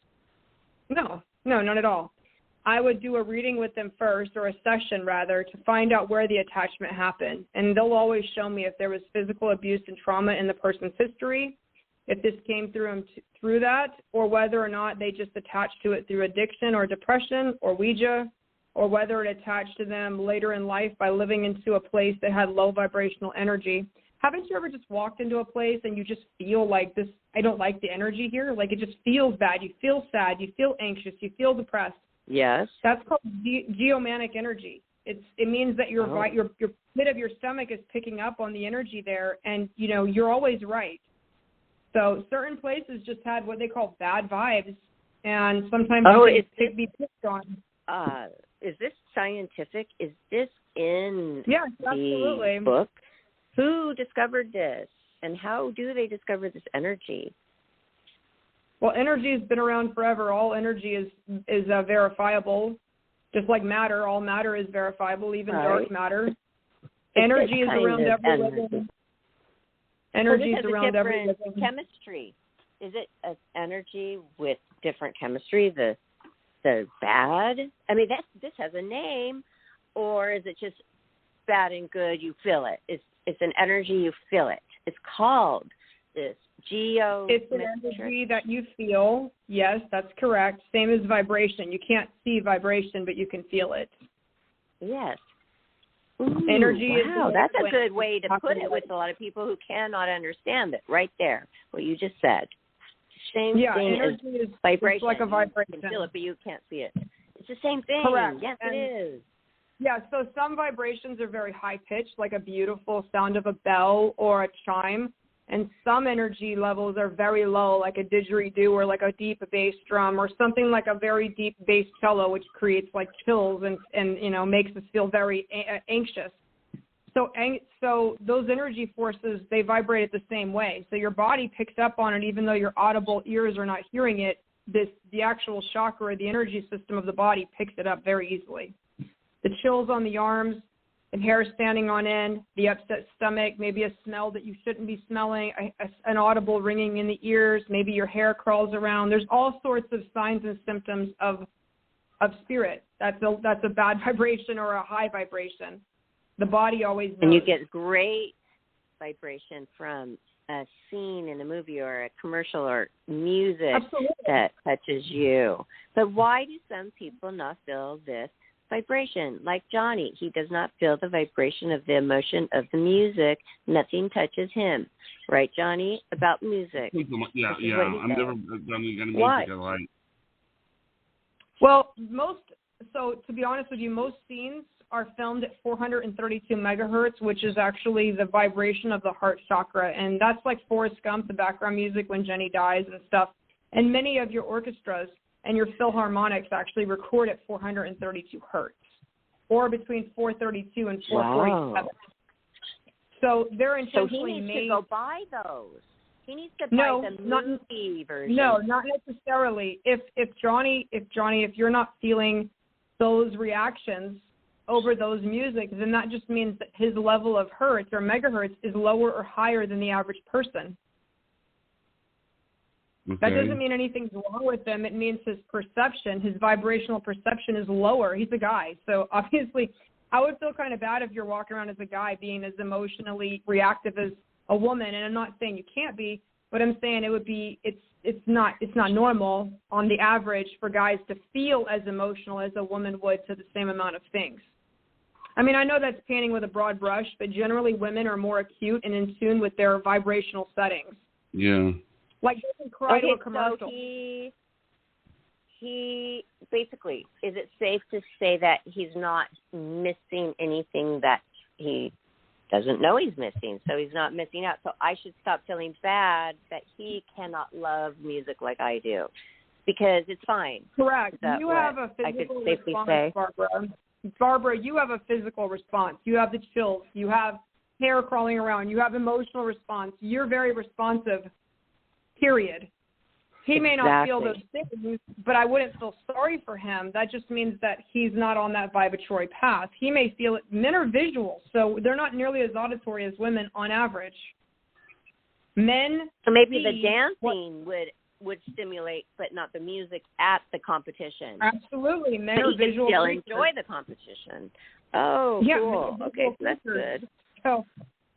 No, not at all. I would do a reading with them first, or a session rather, to find out where the attachment happened. And they'll always show me if there was physical abuse and trauma in the person's history, if this came through that, or whether or not they just attached to it through addiction or depression or Ouija, or whether it attached to them later in life by living into a place that had low vibrational energy. Haven't you ever just walked into a place and you just feel like this, I don't like the energy here? Like it just feels bad. You feel sad. You feel anxious. You feel depressed. Yes. That's called geomanic energy. It means that your pit of your stomach is picking up on the energy there, and, you're always right. So certain places just had what they call bad vibes, and sometimes it be picked on. Is this scientific? Is this in absolutely. the book? Who discovered this, and how do they discover this energy? Well, energy has been around forever. All energy is verifiable. Just like matter, all matter is verifiable, even dark matter. Energy is around everywhere. Energy is around everywhere. Chemistry. Is it an energy with different chemistry? The bad? I mean, this has a name, or is it just bad and good? You feel it. It's an energy. You feel it. It's called this geo. It's an energy that you feel. Yes, that's correct. Same as vibration. You can't see vibration, but you can feel it. Yes. Energy is. Wow, that's a good way to put it with a lot of people who cannot understand it. Right there, what you just said. Same thing energy as vibration. It's like a vibration. You can feel it, but you can't see it. It's the same thing. Correct. Yes, it is. Yeah, so some vibrations are very high-pitched, like a beautiful sound of a bell or a chime, and some energy levels are very low, like a didgeridoo or like a deep bass drum or something like a very deep bass cello, which creates like chills and makes us feel very anxious. So those energy forces, they vibrate the same way. So your body picks up on it, even though your audible ears are not hearing it. The actual chakra, the energy system of the body, picks it up very easily. The chills on the arms, the hair standing on end, the upset stomach, maybe a smell that you shouldn't be smelling, an audible ringing in the ears, maybe your hair crawls around. There's all sorts of signs and symptoms of spirit. That's a bad vibration or a high vibration. The body always knows. And you get great vibration from a scene in a movie or a commercial or music that touches you. But why do some people not feel this vibration? Like Johnny, he does not feel the vibration of the emotion of the music. Nothing touches him. Right, Johnny? About music. Yeah. I'm never done any music I like. Well, to be honest with you, most scenes are filmed at 432 megahertz, which is actually the vibration of the heart chakra. And that's like Forrest Gump, the background music when Jenny dies and stuff. And many of your orchestras and your philharmonics actually record at 432 hertz, or between 432 and 447. Wow. So they're intentionally made. So he needs to go buy those. He needs to buy the movie version. No, not necessarily. If Johnny, if you're not feeling those reactions over those music, then that just means that his level of hertz or megahertz is lower or higher than the average person. Okay. That doesn't mean anything's wrong with him. It means his perception, his vibrational perception is lower. He's a guy. So obviously I would feel kind of bad if you're walking around as a guy being as emotionally reactive as a woman. And I'm not saying you can't be, but I'm saying it's not normal on the average for guys to feel as emotional as a woman would to the same amount of things. I mean, I know that's painting with a broad brush, but generally women are more acute and in tune with their vibrational settings. Yeah. Like doesn't cry to a commercial. So he basically, is it safe to say that he's not missing anything that he doesn't know he's missing? So he's not missing out. So I should stop feeling bad that he cannot love music like I do, because it's fine. Correct. You have a physical response, Barbara, you have a physical response. You have the chills. You have hair crawling around. You have emotional response. You're very responsive. Period. He may not feel those things, but I wouldn't feel sorry for him. That just means that he's not on that vibratory path. He may feel it. Men are visual, so they're not nearly as auditory as women on average. Men. So maybe the dancing would stimulate, but not the music at the competition. Absolutely, men but are visual. Still enjoy the competition. Oh, yeah, cool. Okay, so that's good. So.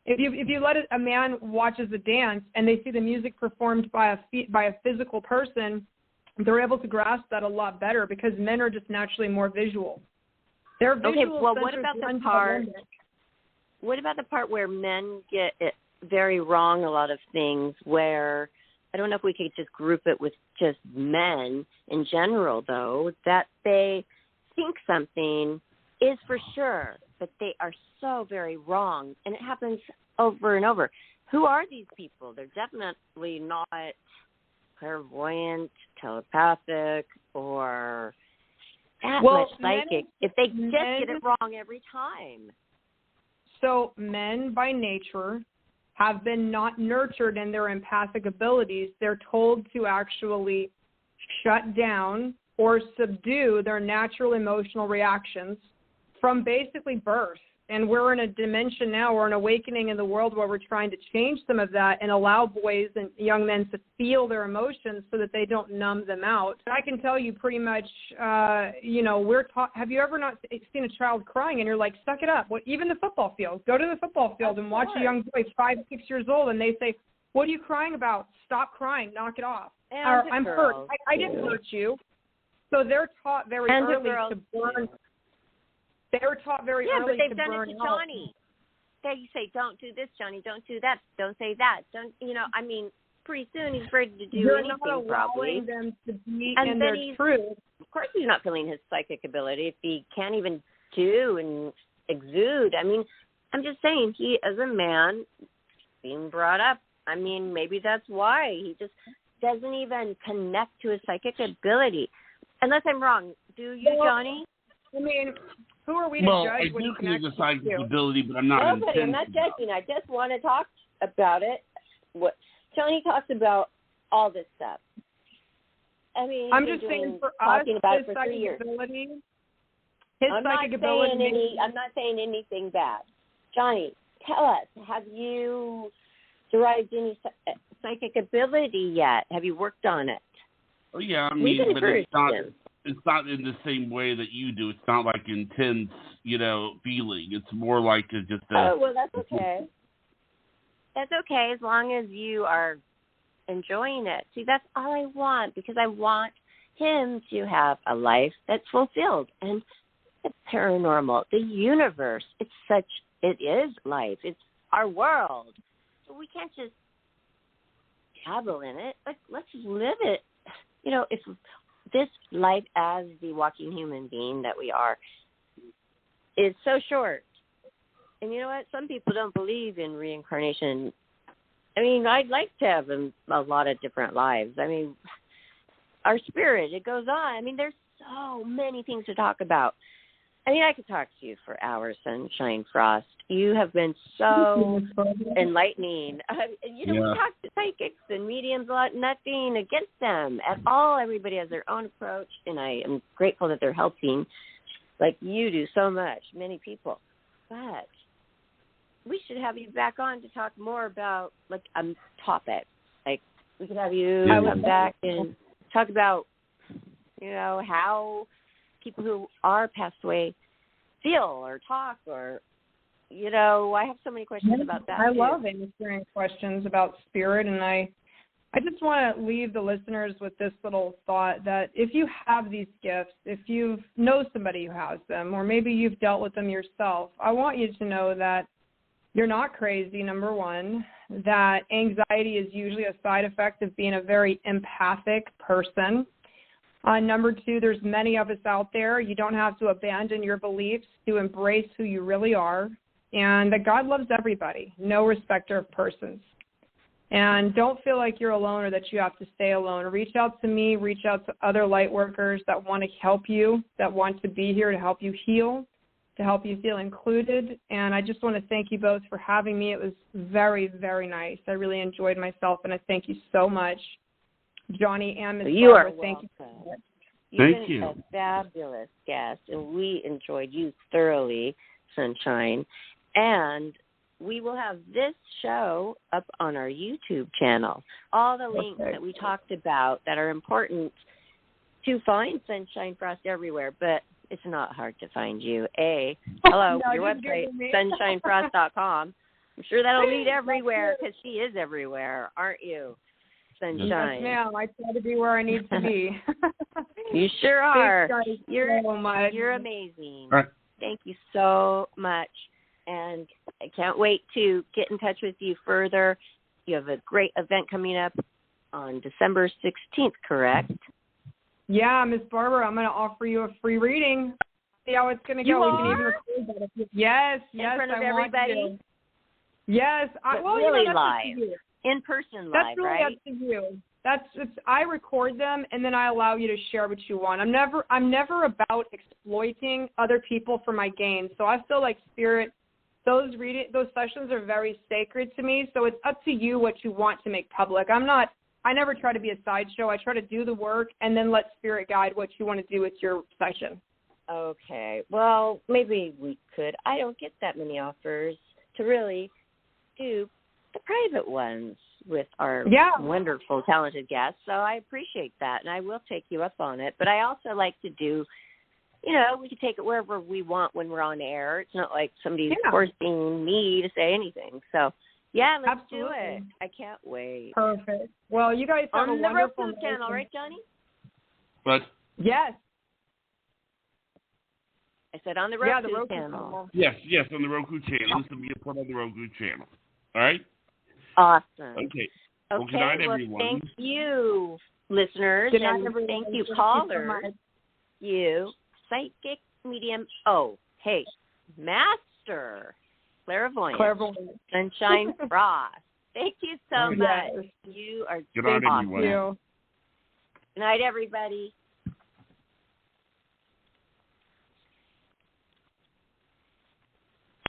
If you let a man watches a dance and they see the music performed by a physical person, they're able to grasp that a lot better because men are just naturally more visual. They're visual. Okay, well, what about the part? What about the part where men get it very wrong? A lot of things where I don't know if we could just group it with just men in general, though, that they think something is for sure, but they are so very wrong, and it happens over and over. Who are these people? They're definitely not clairvoyant, telepathic, or that much psychic. If they just get it wrong every time. So men by nature have been not nurtured in their empathic abilities. They're told to actually shut down or subdue their natural emotional reactions from basically birth. And we're in a dimension now, or an awakening in the world where we're trying to change some of that and allow boys and young men to feel their emotions so that they don't numb them out. I can tell you pretty much, we're taught, have you ever not seen a child crying and you're like, suck it up? Even the football field. Go to the football field and watch a young boy 5, 6 years old and they say, what are you crying about? Stop crying. Knock it off. Or, I'm hurt. I didn't hurt you. So they're taught very early to burn. They were taught very early to burn out. Yeah, but they've done it to Johnny. They say, don't do this, Johnny. Don't do that. Don't say that. Don't, pretty soon he's ready to do anything, probably. You're not allowing them to be in their truth. Of course he's not feeling his psychic ability if he can't even do and exude. I'm just saying, he, as a man, being brought up, maybe that's why he just doesn't even connect to his psychic ability. Unless I'm wrong. Do you, Johnny? Who are we to judge? Well, I do connect the psychic ability, but I'm not. Nobody. I'm not judging. I just want to talk about it. What Johnny talks about all this stuff. I'm just saying for us, his psychic ability. I'm not saying anything bad. Johnny, tell us, have you derived any psychic ability yet? Have you worked on it? Oh yeah, but it's not in the same way that you do. It's not like intense, feeling. It's more like just a... Oh, well, that's okay. That's okay as long as you are enjoying it. See, that's all I want, because I want him to have a life that's fulfilled. And it's paranormal. The universe, it is life. It's our world. So we can't just dabble in it. Let's live it. If this life as the walking human being that we are is so short. And you know what? Some people don't believe in reincarnation. I'd like to have a lot of different lives. Our spirit, it goes on. There's so many things to talk about. I mean, I could talk to you for hours, Sunshine Frost. You have been so enlightening. We talk to psychics and mediums a lot. Nothing against them at all. Everybody has their own approach, and I am grateful that they're helping, like you do so much, many people. But we should have you back on to talk more about, like, a topic. Like, we could have you come back and talk about, how people who are passed away feel or talk or, I have so many questions about that. I love answering questions about spirit, and I just want to leave the listeners with this little thought that if you have these gifts, if you know somebody who has them, or maybe you've dealt with them yourself, I want you to know that you're not crazy, number one, that anxiety is usually a side effect of being a very empathic person. Number two, there's many of us out there. You don't have to abandon your beliefs to embrace who you really are, and that God loves everybody, no respecter of persons. And don't feel like you're alone or that you have to stay alone. Reach out to me, reach out to other light workers that want to help you, that want to be here to help you heal, to help you feel included. And I just want to thank you both for having me. It was very, very nice. I really enjoyed myself, and I thank you so much. Johnny and Ms. You Barbara, are thank you so welcome. much. Thank you. You've been a fabulous guest, and we enjoyed you thoroughly, Sunshine. And we will have this show up on our YouTube channel. All the links that we talked about that are important to find Sunshine Frost everywhere, but it's not hard to find you. Hello, your website, sunshinefrost.com. I'm sure that'll lead everywhere because she is everywhere, aren't you, Sunshine? Yes, ma'am. I try to be where I need to be. You sure are. Thanks, guys, You're amazing. Right. Thank you so much. And I can't wait to get in touch with you further. You have a great event coming up on December 16th, correct? Yeah, Miss Barbara, I'm going to offer you a free reading. See how it's going to go. You we can even record that. Yes, in front of everybody? Yes. Really live. In person live, that's really right? up to you. I record them, and then I allow you to share what you want. I'm never about exploiting other people for my gain. So I feel like Spirit, those sessions are very sacred to me. So it's up to you what you want to make public. I never try to be a sideshow. I try to do the work and then let Spirit guide what you want to do with your session. Okay. Well, maybe we could. I don't get that many offers to really do the private ones with our wonderful, talented guests. So I appreciate that, and I will take you up on it. But I also like to do, we can take it wherever we want when we're on air. It's not like somebody's forcing me to say anything. So, yeah, let's do it. I can't wait. Perfect. Well, you guys have on a the wonderful Roku channel, right, Johnny? What? Yes. I said on the Roku channel. Yes, on the Roku channel. This will be a part of the Roku channel. All right? Awesome. Okay. Well, good night, everyone. Thank you, listeners, and thank you, callers. You, psychic, medium. Oh, hey, master, clairvoyant. Sunshine Frost. Thank you so much. You are good night, awesome. everyone. Good night, everybody.